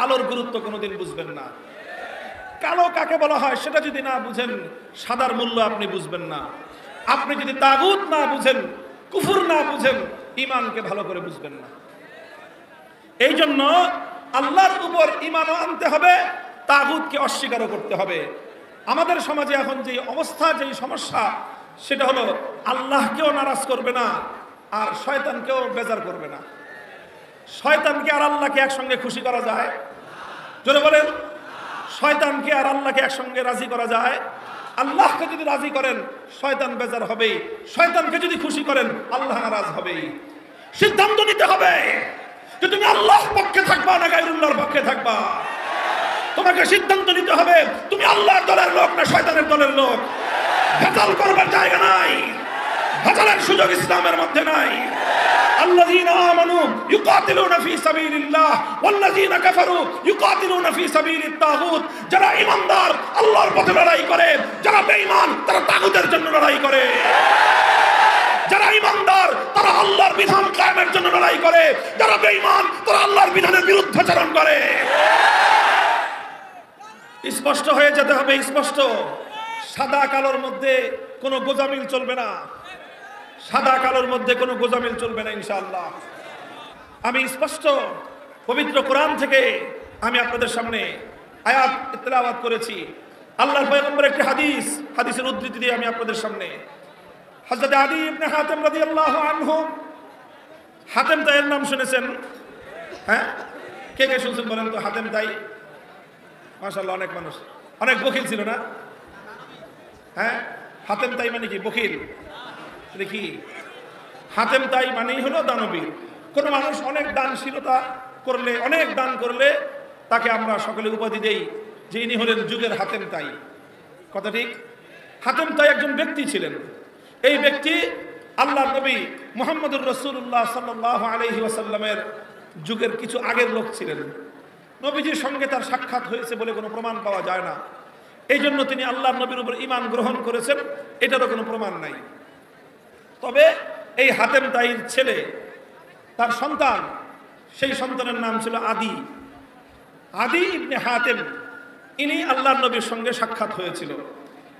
আলোর গুরুত্ব কোনোদিন বুঝবেন না। কালো কাকে বলা হয় সেটা যদি না বুঝেন, সাদার মূল্য আপনি বুঝবেন না। আপনি যদি তাগুত না বুঝেন, কুফর না বুঝেন, ঈমানকে ভালো করে বুঝবেন না। এই জন্য আল্লাহর উপর ঈমানও আনতে হবে, তাগুতকে অস্বীকারও করতে হবে। আমাদের সমাজে এখন যে অবস্থা, যে সমস্যা, সেটা হলো আল্লাহকেও নারাজ করবে না আর শয়তানকেও বেজার করবে না। শয়তানকে আর আল্লাহকে একসঙ্গে খুশি করা যায়? জোরে বলেন। শয়তানকে আর আল্লাহকে একসঙ্গে রাজি করা যায়? আল্লাহকে যদি রাজি করেন শয়তান বেজার হবেই, শয়তানকে যদি খুশি করেন আল্লাহ নারাজ হবেই। সিদ্ধান্ত নিতে হবে যে তুমি আল্লাহর পক্ষে থাকবা না গায়রুল্লাহর পক্ষে থাকবা। তোমাকে সিদ্ধান্ত নিতে হবে তুমি আল্লাহর দলের লোক না শয়তানের দলের লোক। ভেজাল করবার জায়গা নাই, ভেজালের সুযোগ ইসলামের মধ্যে নাই। আল্লাযীনা আমানু ইউকাতিলুনা ফি সাবিলিল্লাহ ওয়াল্লাযীনা কাফারু ইউকাতিলুনা ফি সাবিলিত তাগুত। যারা ঈমানদার আল্লাহর পথে লড়াই করে, যারা বেঈমান তারা তাগুতের জন্য লড়াই করে। যারা ঈমানদার তারা আল্লাহর বিধান কায়েমের জন্য লড়াই করে, যারা বেঈমান তারা আল্লাহর বিধানের বিরুদ্ধাচরণ করে। স্পষ্ট হয়ে যেতে হবে, স্পষ্ট। সাদা কালোর মধ্যে কোনো গোজামিল চলবে না, সাদা কালোর মধ্যে কোনো গোজামিল চলবে না ইনশাআল্লাহ। আমি স্পষ্ট পবিত্র কোরআন থেকে আমি আপনাদের সামনে আয়াত তেলাওয়াত করেছি। আল্লাহর পয়গম্বরের একটি হাদিসের উদ্ধৃতি দিয়ে আমি আপনাদের সামনে। হযরত আদী ইবনে হাতেম রাদিয়াল্লাহু আনহু, হাতেম তাইয়ের নাম শুনেছেন? হ্যাঁ, কে কে শুনছেন বলেন তো? হাতেম তাই, মাশাআল্লাহ, অনেক মানুষ, অনেক বখিল ছিল না? হ্যাঁ, হাতেম তাই মানে কি? বখিল। দেখি, হাতেম তাই মানেই হলো দানবীর। কোন মানুষ অনেক দানশীলতা করলে, অনেক দান করলে তাকে আমরা সকলে উপাধি দেই যে ইনি হলেন যুগের হাতেম তাই। কথা ঠিক? হাতেম তাই একজন ব্যক্তি ছিলেন। এই ব্যক্তি আল্লাহর নবী মুহাম্মদুর রাসূলুল্লাহ সাল্লাল্লাহু আলাইহি ওয়াসাল্লামের যুগের কিছু আগের লোক ছিলেন। নবীজির সঙ্গে তার সাক্ষাৎ হয়েছে বলে কোনো প্রমাণ পাওয়া যায় না। এই জন্য তিনি আল্লাহর নবীর উপর ঈমান গ্রহণ করেছেন, এটারও কোনো প্রমাণ নাই। তবে এই হাতেম তাইর ছেলে, তার সন্তান, সেই সন্তানের নাম ছিল আদী ইবনে হাতেম। ইনি আল্লাহর নবীর সঙ্গে সাক্ষাৎ হয়েছিল,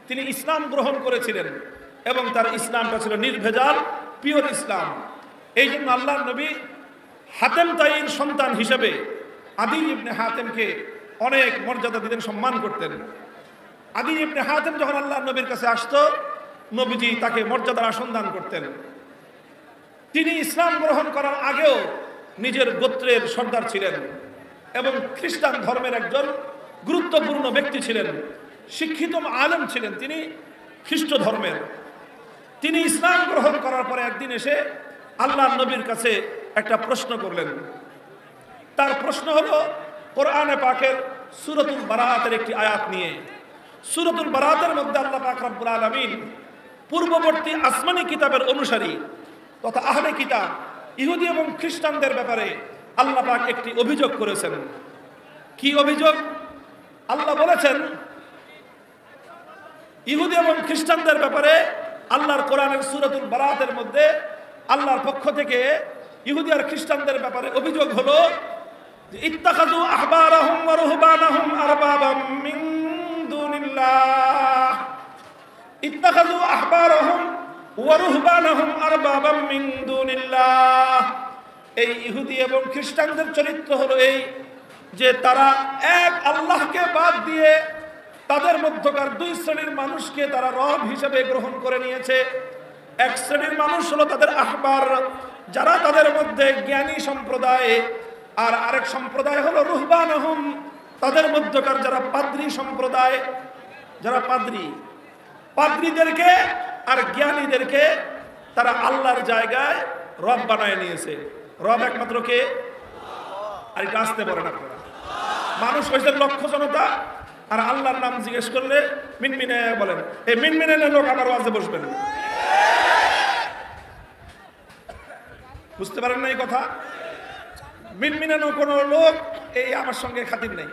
তিনি ইসলাম গ্রহণ করেছিলেন এবং তার ইসলামটা ছিল নির্ভেজাল, পিওর ইসলাম। এই জন্য আল্লাহর নবী হাতেম তাইর সন্তান হিসেবে আদী ইবনে হাতেমকে অনেক মর্যাদা দিতেন, সম্মান করতেন। আদী ইবনে হাতেম যখন আল্লাহর নবীর কাছে আসতো, নবীজি তাকে মর্যাদার আসন দান করতেন। তিনি ইসলাম গ্রহণ করার আগেও নিজের গোত্রের সর্দার ছিলেন এবং খ্রিস্টান ধর্মের একজন গুরুত্বপূর্ণ ব্যক্তি ছিলেন, শিক্ষিত আলেম ছিলেন তিনি খ্রিস্ট ধর্মের। তিনি ইসলাম গ্রহণ করার পরে একদিন এসে আল্লাহর নবীর কাছে একটা প্রশ্ন করলেন। তার প্রশ্ন হলো কোরআনে পাকের সূরাতুল বারাআতের একটি আয়াত নিয়ে। সূরাতুল বারাআতের মধ্যে আল্লাহ পাক রব্বুল আলামিন পূর্ববর্তী আসমানি কিতাবের অনুসারী তথা আহলে কিতাব ইহুদি এবং খ্রিস্টানদের ব্যাপারে আল্লাহ পাক একটি অভিযোগ করেছেন। কি অভিযোগ? আল্লাহ বলেছেন ইহুদি এবং খ্রিস্টানদের ব্যাপারে আল্লাহর কোরআনের সূরাতুল বারাআতের মধ্যে আল্লাহর পক্ষ থেকে ইহুদি আর খ্রিস্টানদের ব্যাপারে অভিযোগ হলো যে ইত্তাখাযু আহবারাহুম ওয়া রুহবানাহুম আরবাবাম মিন দুনিল্লাহ। ইত্তাখাযু আহবারাহুম ওয়া রুহবানাহুম আরবাবাম মিন দুনিল্লাহ। এই ইহুদি এবং খ্রিস্টানদের চরিত্র হলো এই যে তারা এক আল্লাহকে বাদ দিয়ে তাদের মধ্যকার দুই শ্রেণীর মানুষকে তারা রব হিসেবে গ্রহণ করে নিয়েছে। এক শ্রেণীর মানুষ হলো তাদের আহবার, যারা তাদের মধ্যে জ্ঞানী সম্প্রদায়, আর আরেক সম্প্রদায় হলো রুহবানহুম, তাদের মধ্যকার যারা পাদ্রী সম্প্রদায়, যারা পাদ্রীদেরকে আর জ্ঞানীদেরকে তারা আল্লাহর জায়গায় রব বানায় নিয়েছে। রব একমাত্র কে? আর এটা আসতে পারে না। মানুষ হয়েছে লক্ষ জনতা, আর আল্লাহর নাম জিজ্ঞেস করলে মিনমিনে বলেন। এই মিনমিনে লোক আমার ওয়াজে বসবেন, বুঝতে পারেন না এই কথা? মিনমিনানো কোনো লোক এই আমার সঙ্গে খাতির নেই।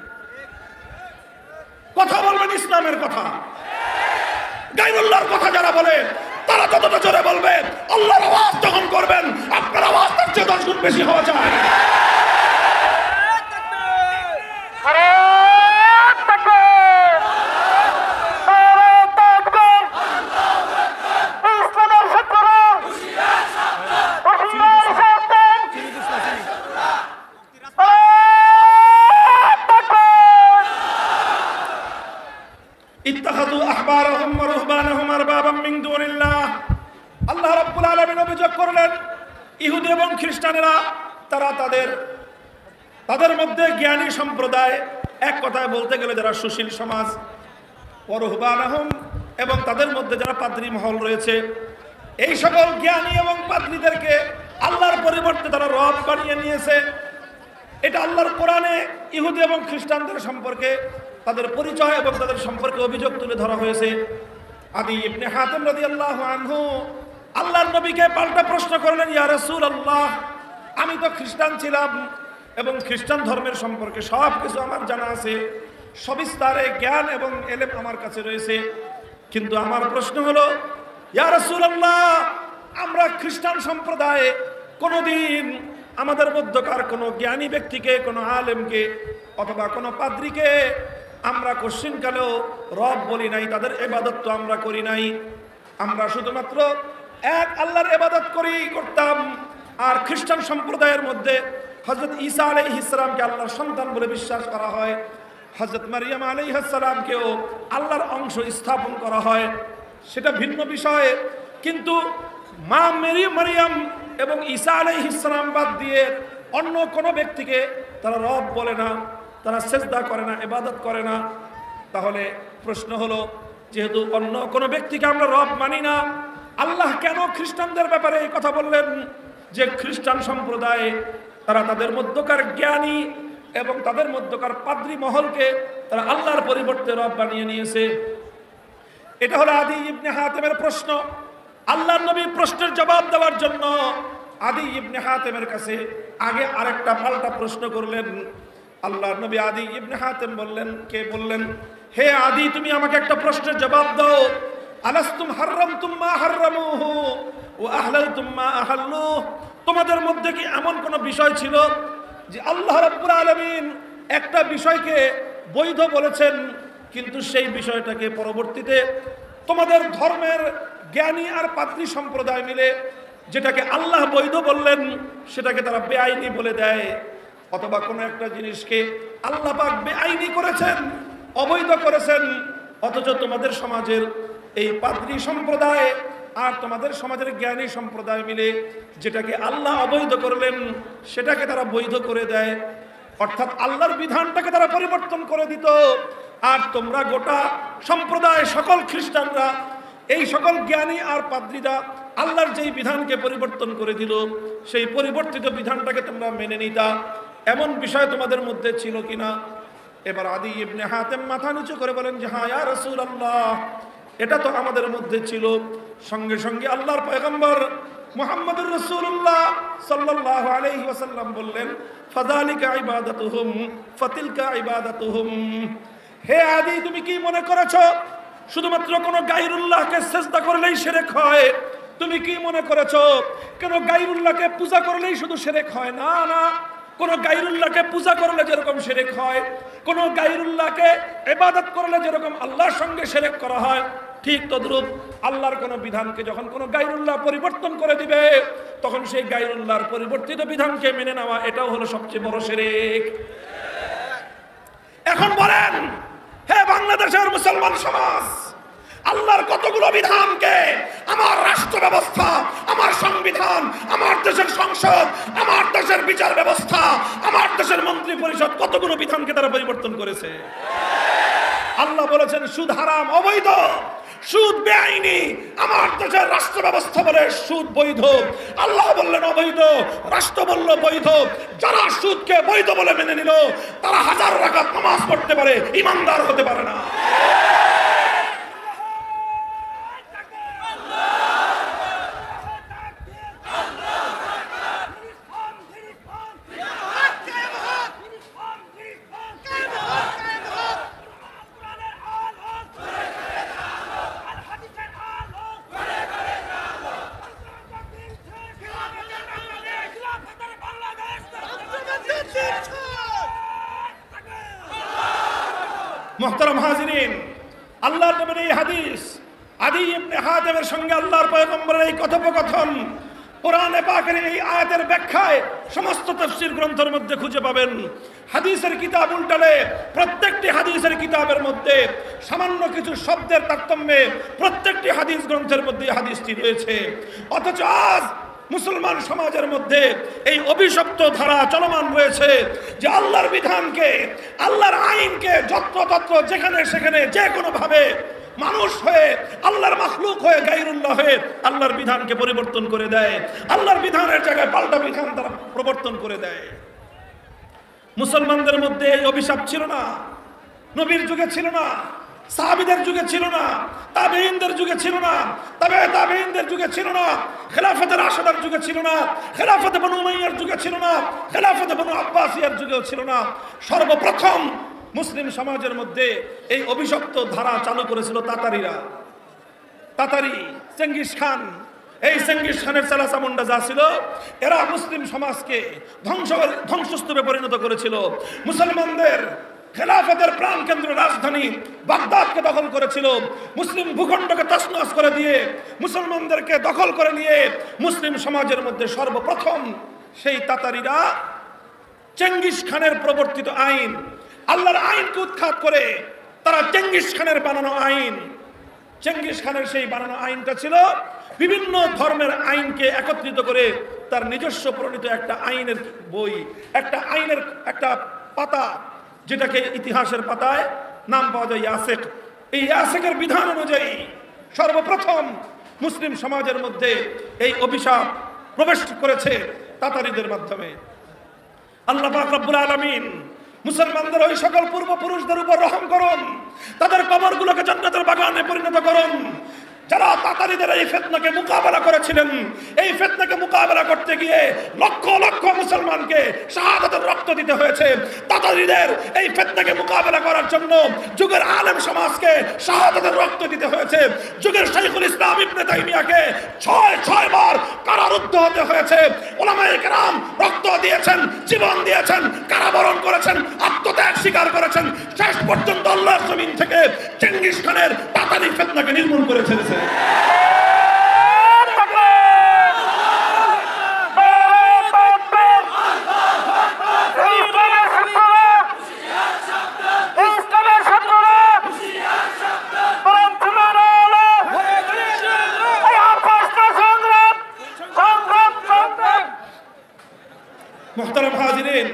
কথা বলবেন ইসলামের কথা, গায়রুল্লাহর কথা যারা বলে তারা যতটা জোরে বলবেন, আল্লাহর আওয়াজ যখন করবেন আপনার আওয়াজ তার চেয়ে 10 গুণ বেশি হওয়া যায়। ইত্তাখাযু আহবারাহুম ওয়া রুহবানাহুম আরবাবাম মিন দুনিল্লাহ। আল্লাহ রাব্বুল আলামিন অভিযোগ করলেন ইহুদি এবং খ্রিস্টানেরা তারা তাদের মধ্যে জ্ঞানী সম্প্রদায়, এক কথায় বলতে গেলে যারা সুশীল সমাজ, ওয়া রুহবানাহুম এবং তাদের মধ্যে যারা পাদ্রী মহল রয়েছে, এই সকল জ্ঞানী এবং পাদ্রীদেরকে আল্লাহর পরিবর্তে তারা রব বানিয়ে নিয়েছে। এটা আল্লাহর কোরআনে ইহুদি এবং খ্রিস্টানদের সম্পর্কে তাদের পরিচয় এবং তাদের সম্পর্কে অভিযোগ তুলে ধরা হয়েছে। আদি ইবনে হাতেম রাদিয়াল্লাহু আনহু আল্লাহর নবীকে পাল্টা প্রশ্ন করলেন, ইয়া রাসূলুল্লাহ, আমি তো খ্রিস্টান ছিলাম এবং খ্রিস্টান ধর্মের সম্পর্কে সব কিছু আমার জানা আছে, সবিস্তারে জ্ঞান এবং এলেম আমার কাছে রয়েছে, কিন্তু আমার প্রশ্ন হলো, ইয়া রাসূলুল্লাহ, আমরা খ্রিস্টান সম্প্রদায়ে কোনোদিন আমাদের মধ্যকার কোনো জ্ঞানী ব্যক্তিকে, কোনো আলেমকে অথবা কোনো পাদ্রীকে আমরা কোশ্চিনকালেও রব বলি নাই, তাদের ইবাদত তো আমরা করি নাই। আমরা শুধুমাত্র এক আল্লাহর ইবাদত করতাম। আর খ্রিস্টান সম্প্রদায়ের মধ্যে হযরত ঈসা আলাইহিস সালামকে আল্লাহর সন্তান বলে বিশ্বাস করা হয়, হযরত মারিয়াম আলাইহিস সালামকেও আল্লাহর অংশ স্থাপন করা হয়, সেটা ভিন্ন বিষয়। কিন্তু মা মারিয়াম এবং ঈসা আলাইহিস সালাম বাদ দিয়ে অন্য কোনো ব্যক্তিকে তারা রব বলে না, তারা সেজদা করে না, ইবাদত করে না। তাহলে প্রশ্ন হলো, যেহেতু অন্য কোনো ব্যক্তিকে আমরা রব মানি না, আল্লাহ কেন খ্রিস্টানদের ব্যাপারে এই কথা বললেন যে খ্রিস্টান সম্প্রদায় তারা তাদের মধ্যকার জ্ঞানী এবং তাদের মধ্যকার পাদ্রী মহলকে তারা আল্লাহর পরিবর্তে রব বানিয়ে নিয়েছে? এটা হলো আদি ইবনে হাতেমের প্রশ্ন। আল্লাহর নবী প্রশ্নের জবাব দেওয়ার জন্য আদি ইবনে হাতেমের কাছে আগে আরেকটা পাল্টা প্রশ্ন করলেন। আল্লাহর নবী আদি ইবনে হাতেম বললেন, হে আদি, তুমি আমাকে একটা প্রশ্নের জবাব দাও। আলাস্তুম হাররামতুম মা হাররামুহু ওয়া আহলালতুম মা আহাল্লুহু, তোমাদের মধ্যে কি এমন কোন বিষয় ছিল যে আল্লাহ রাব্বুল আলামিন একটা বিষয়কে বৈধ বলেছেন, কিন্তু সেই বিষয়টাকে পরবর্তীতে তোমাদের ধর্মের জ্ঞানী আর পাদ্রী সম্প্রদায় মিলে যেটাকে আল্লাহ বৈধ বললেন সেটাকে তারা বেআইনি বলে দেয়? অথবা কোনো একটা জিনিসকে আল্লাহ পাক বেআইনি করেছেন, অবৈধ করেছেন, অথচ তোমাদের সমাজের এই পাদ্রী সম্প্রদায় আর তোমাদের সমাজের জ্ঞানী সম্প্রদায় মিলে যেটাকে আল্লাহ অবৈধ করলেন সেটাকে তারা বৈধ করে দেয়। অর্থাৎ আল্লাহর বিধানটাকে তারা পরিবর্তন করে দিত। আর তোমরা গোটা সম্প্রদায়, সকল খ্রিস্টানরা, এই সকল জ্ঞানী আর পাদ্রীরা আল্লাহর যেই বিধানকে পরিবর্তন করে দিল সেই পরিবর্তিত বিধানটাকে তোমরা মেনে নিতা। এমন বিষয় তোমাদের মধ্যে ছিল কিনা? এবার আদি ইবনে হাতেম মাথা নিচু করে বলেন যে হ্যাঁ ইয়া রাসূলুল্লাহ, এটা তো আমাদের মধ্যে ছিল। সঙ্গে সঙ্গে আল্লাহর পয়গম্বর মুহাম্মদুর রাসূলুল্লাহ সাল্লাল্লাহু আলাইহি ওয়াসাল্লাম বললেন, ফাযালিকা ইবাদাতুহুম ফাতিলকা ইবাদাতুহুম। হে আদি, তুমি কি মনে করেছো শুধুমাত্র কোন গায়রুল্লাহকে সিজদা করলেই শিরক হয়? তুমি কি মনে করেছো কোন গায়রুল্লাহকে পূজা করলেই শুধু শিরক হয়? না না, কোন গায়রুল্লাহকে পূজা করলে যেরকম শিরক হয়, কোন গায়রুল্লাহকে ইবাদত করলে যেরকম আল্লাহর সঙ্গে শিরক করা হয়, ঠিক তদ্রূপ আল্লাহর কোন বিধানকে যখন কোন গায়রুল্লাহ পরিবর্তন করে দিবে তখন সেই গায়রুল্লাহর পরিবর্তিত বিধানকে মেনে নেওয়া এটাও হলো সবচেয়ে বড় শিরক। এখন বলেন, হে বাংলাদেশের মুসলমান সমাজ, আল্লাহর কতগুলো বিধানকে আমার রাষ্ট্র ব্যবস্থা, আমার সংবিধান, আমার দেশের সংসদ, আমার দেশের বিচার ব্যবস্থা, আমার দেশের মন্ত্রী পরিষদ কতগুলো বিধানকে তারা পরিবর্তন করেছে। আল্লাহ বলেছেন সুদ হারাম, অবৈধ, সুদ বেআইনি। আমার দেশের রাষ্ট্র ব্যবস্থা বলে সুদ বৈধ, আল্লাহ বললেন অবৈধ, রাষ্ট্র বলল বৈধ। যারা সুদকে বৈধ বলে মেনে নিল তারা হাজার রাকাত নামাজ পড়তে পারে, ইমানদার হতে পারে না। মুহতারাম হাজিরিন, আল্লাহর নবীর এই হাদিস, আদী ইবনে হাতেমের সঙ্গে আল্লাহর পয়গম্বরের এই কথোপকথন কোরআনে পাকের এই আয়াতের ব্যাখ্যায় সমস্ত তাফসীর গ্রন্থের মধ্যে খুঁজে পাবেন। হাদিসের কিতাব উল্টালে প্রত্যেকটি হাদিসের কিতাবের মধ্যে সামান্য কিছু শব্দের তারতম্যে প্রত্যেকটি হাদিস গ্রন্থের মধ্যে হাদিসটি রয়েছে। অথচ আজ মুসলমান সমাজের মধ্যে এই অভিশপ্ত ধারা চলমান রয়েছে যে আল্লাহর বিধানকে, আল্লাহর আইনকে যত্রতত্র যেখানে সেখানে যে কোনো ভাবে মানুষ হয়ে, আল্লাহর মাখলুক হয়ে, গায়রুল্লাহ হয়ে আল্লাহর বিধানকে পরিবর্তন করে দেয়, আল্লাহর বিধানের জায়গায় পাল্টা বিধান তারা প্রবর্তন করে দেয়। মুসলমানদের মধ্যে এই অভিশাপ ছিল না, নবীর যুগে ছিল না, সাহাবীদের যুগে ছিল না, তাবেঈনদের যুগে ছিল না, তাবেঈনদের যুগে ছিল না, খেলাফতে রাশেদার যুগে ছিল না, খেলাফতে বনু উমাইয়ার যুগে ছিল না, খেলাফতে বনু আব্বাসিয়ার যুগেও ছিল না। সর্বপ্রথম মুসলিম সমাজের মধ্যে এই অভিশপ্ত ধারা চালু করেছিল তাতারিরা। তাতারি, চেঙ্গিস খান, এই চেঙ্গিস খানের চালাচামুন্ডা যা ছিল, এরা মুসলিম সমাজকে ধ্বংসস্তূপে পরিণত করেছিল। মুসলমানদের খেলাফতের প্রাণকেন্দ্র রাজধানী বাগদাদকে দখল করেছিল। মুসলিম ভূখণ্ডকে তছনছ করে দিয়ে মুসলমানদেরকে দখল করে নিয়ে মুসলিম সমাজের মধ্যে সর্বপ্রথম সেই তাতারিরা চেঙ্গিস খানের প্রবর্তিত আইন, আল্লাহর আইনকে উৎখাত করে তারা চেঙ্গিস খানের বানানো আইন, চেঙ্গিস খানের সেই বানানো আইনটা ছিল বিভিন্ন ধর্মের আইনকে একত্রিত করে তার নিজস্ব প্রণীত একটা আইনের বই, একটা আইনের একটা পাতা, যেটাকে ইতিহাসের পাতায় নাম পাওয়া যায় ইয়াসেক। এই ইয়াসেকের বিধান অনুযায়ী সর্বপ্রথম মুসলিম সমাজের মধ্যে এই অভিশাপ প্রবেশ করেছে তাতারিদের মাধ্যমে। আল্লাহ পাক রব্বুল আলামিন মুসলমানদের ওই সকল পূর্বপুরুষদের উপর রহম করুন, তাদের কবরগুলোকে জান্নাতের বাগানে পরিণত করুন যারা তাতারিদের এই ফিতনাকে মোকাবেলা করেছিলেন। এই ফিতনাকে মোকাবেলা করতে গিয়ে লক্ষ লক্ষ মুসলমানকে শাহাদাতের রক্ত দিতে হয়েছে। তাতারিদের এই ফিতনাকে মোকাবেলা করার জন্য যুগের আলেম সমাজকে শাহাদাতের রক্ত দিতে হয়েছে। যুগের শাইখুল ইসলাম ইবনে তাইমিয়াকে ছয় বার কারারুদ্ধ হতে হয়েছে। উলামায়ে কেরাম রক্ত দিয়েছেন, জীবন দিয়েছেন, কারাবরণ করেছেন, আত্মত্যাগ স্বীকার করেছেন, শেষ পর্যন্ত আল্লাহর জমিন থেকে চেঙ্গিস খানের তাতারি ফিতনাকে নির্মূল করে ছেড়েছে। মুহতারাম হাজিরিন,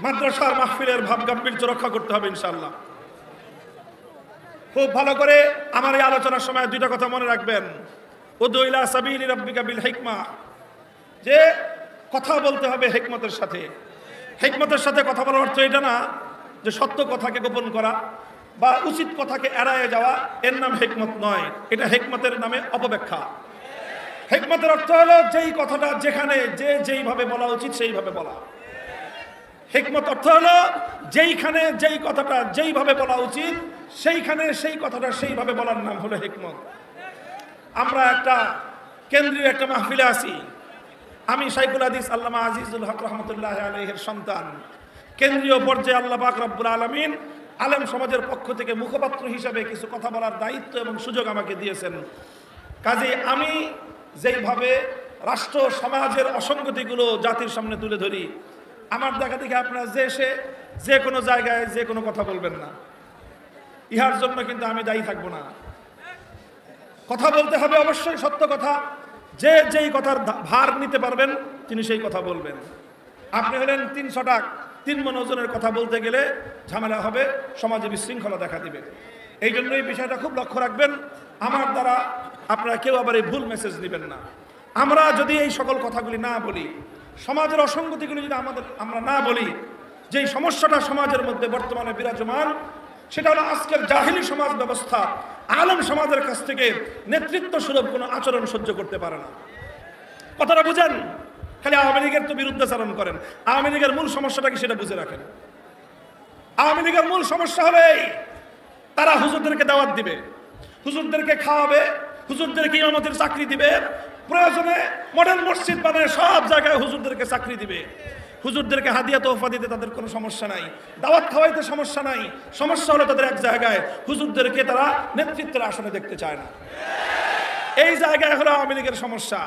মাদ্রাসার মাহফিলের ভাব গাম্ভীর্য রক্ষা করতে হবে ইনশাআল্লাহ। খুব ভালো করে আমার এই আলোচনার সময় দুইটা কথা মনে রাখবেন। উদু ইলা সাবিলি রাব্বিকা বিল হিকমা, যে কথা বলতে হবে হিকমতের সাথে। হিকমতের সাথে কথা বলার অর্থ এটা না যে সত্য কথাকে গোপন করা বা উচিত কথাকে এড়ায়ে যাওয়া, এর নাম হিকমত নয়। এটা হিকমতের নামে অপব্যাখ্যা। হিকমতের অর্থ হলো যেই কথাটা যেখানে যেইভাবে বলা উচিত সেইভাবে বলা। হিকমত অর্থ হলো যেইখানে যেই কথাটা যেইভাবে বলা উচিত সেইখানে সেই কথাটা সেইভাবে বলার নাম হলো হিকমত। আমরা একটা কেন্দ্রীয় একটা মাহফিলে আছি। আমি শাইখুল হাদিস আল্লামা আজিজুল হক রহমতুল্লাহ আলাইহির সন্তান। কেন্দ্রীয় পর্যায়ে আল্লাহ পাক রব্বুল আলামিন আলেম সমাজের পক্ষ থেকে মুখপাত্র হিসাবে কিছু কথা বলার দায়িত্ব এবং সুযোগ আমাকে দিয়েছেন। কাজে আমি যেইভাবে রাষ্ট্র সমাজের অসঙ্গতিগুলো জাতির সামনে তুলে ধরি, আমার দেখা দেখে আপনারা যে কোনো জায়গায় যে কোনো কথা বলবেন না। ইহার জন্য কিন্তু আমি দায়ী থাকবো না। কথা বলতে হবে অবশ্যই সত্য কথা। যেই কথার ভার নিতে পারবেন তিনি সেই কথা বলবেন। আপনি হলেন 300 টাকা 3 মণ ওজনের কথা বলতে গেলে ঝামেলা হবে, সমাজে বিশৃঙ্খলা দেখা দিবে। এই জন্য এই বিষয়টা খুব লক্ষ্য রাখবেন। আমার দ্বারা আপনারা কেউ আবার এই ভুল মেসেজ নেবেন না। আমরা যদি এই সকল কথাগুলি না বলি, সমাজের অসঙ্গতিগুলি যদি আমরা না বলি, যেই সমস্যাটা সমাজের মধ্যে বর্তমানে বিরাজমান, সেটা হলো আজকের জাহিলি সমাজ ব্যবস্থা আলেম সমাজের কাছ থেকে নেতৃত্ব সুলভ কোনো আচরণ সহ্য করতে পারে না। কথাটা বুঝেন। খালি আওয়ামী লীগের তো বিরুদ্ধাচরণ করেন। আওয়ামী লীগের মূল সমস্যাটা কি সেটা বুঝে রাখেন। আওয়ামী লীগের মূল সমস্যা হলো এই, তারা হুজুরদেরকে দাওয়াত দিবে, হুজুরদেরকে খাওয়াবে, হুজুরদেরকে ইমামতের চাকরি দিবে, প্রয়োজনে মডেল মসজিদ বানায় সব জায়গায় হুজুরদেরকে চাকরি দিবে। হুজুরদেরকে হাদিয়া তোহফা দিতে তাদের কোনো সমস্যা নাই, দাওয়াত খাওয়াইতে সমস্যা নাই। সমস্যা হলো তাদের এক জায়গায়, হুজুরদেরকে তারা নেতৃত্বের আসনে দেখতে চায় না। এই জায়গায় হলো আওয়ামী লীগের সমস্যা।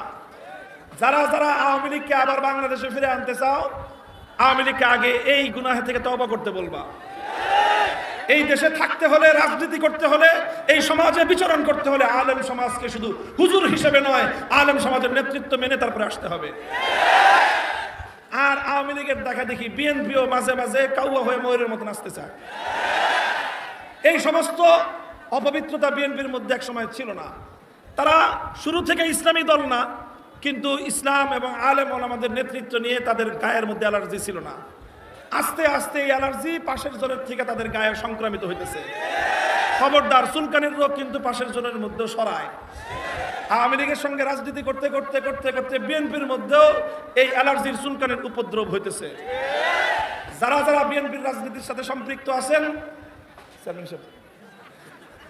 যারা যারা আওয়ামী লীগকে আবার বাংলাদেশে ফিরে আনতে চাও, আওয়ামী লীগকে আগে এই গুনাহ থেকে তওবা করতে বলবা। এই দেশে থাকতে হলে, রাজনীতি করতে হলে, এই সমাজে বিচরণ করতে হলে আলেম সমাজকে শুধু হুজুর হিসেবে নয়, আলেম সমাজের নেতৃত্ব মেনে তারপরে আসতে হবে। আর আওয়ামী লীগের দেখা দেখি বিএনপিও মাঝে মাঝে কাউয়া হয়ে ময়ূরের মতো নাচতে চায়। এই সমস্ত অপবিত্রতা বিএনপির মধ্যে এক সময় ছিল না। তারা শুরু থেকে ইসলামী দল না, কিন্তু ইসলাম এবং আলেম ওলামাদের নেতৃত্ব নিয়ে তাদের গায়ের মধ্যে অ্যালার্জি ছিল না। আস্তে আস্তে এই অ্যালার্জি পাশের জনের থেকে তাদের গায়ে সংক্রামিত হইতেছে। খবরদার, চুলকানির রোগ কিন্তু পাশের জনের মধ্যে সরায়। আওয়ামী লীগের সঙ্গে রাজনীতি করতে করতে করতে করতে বিএনপির মধ্যেও এই অ্যালার্জির চুলকানির উপদ্রব হইতেছে। যারা যারা বিএনপির রাজনীতির সাথে সম্পৃক্ত আছেন,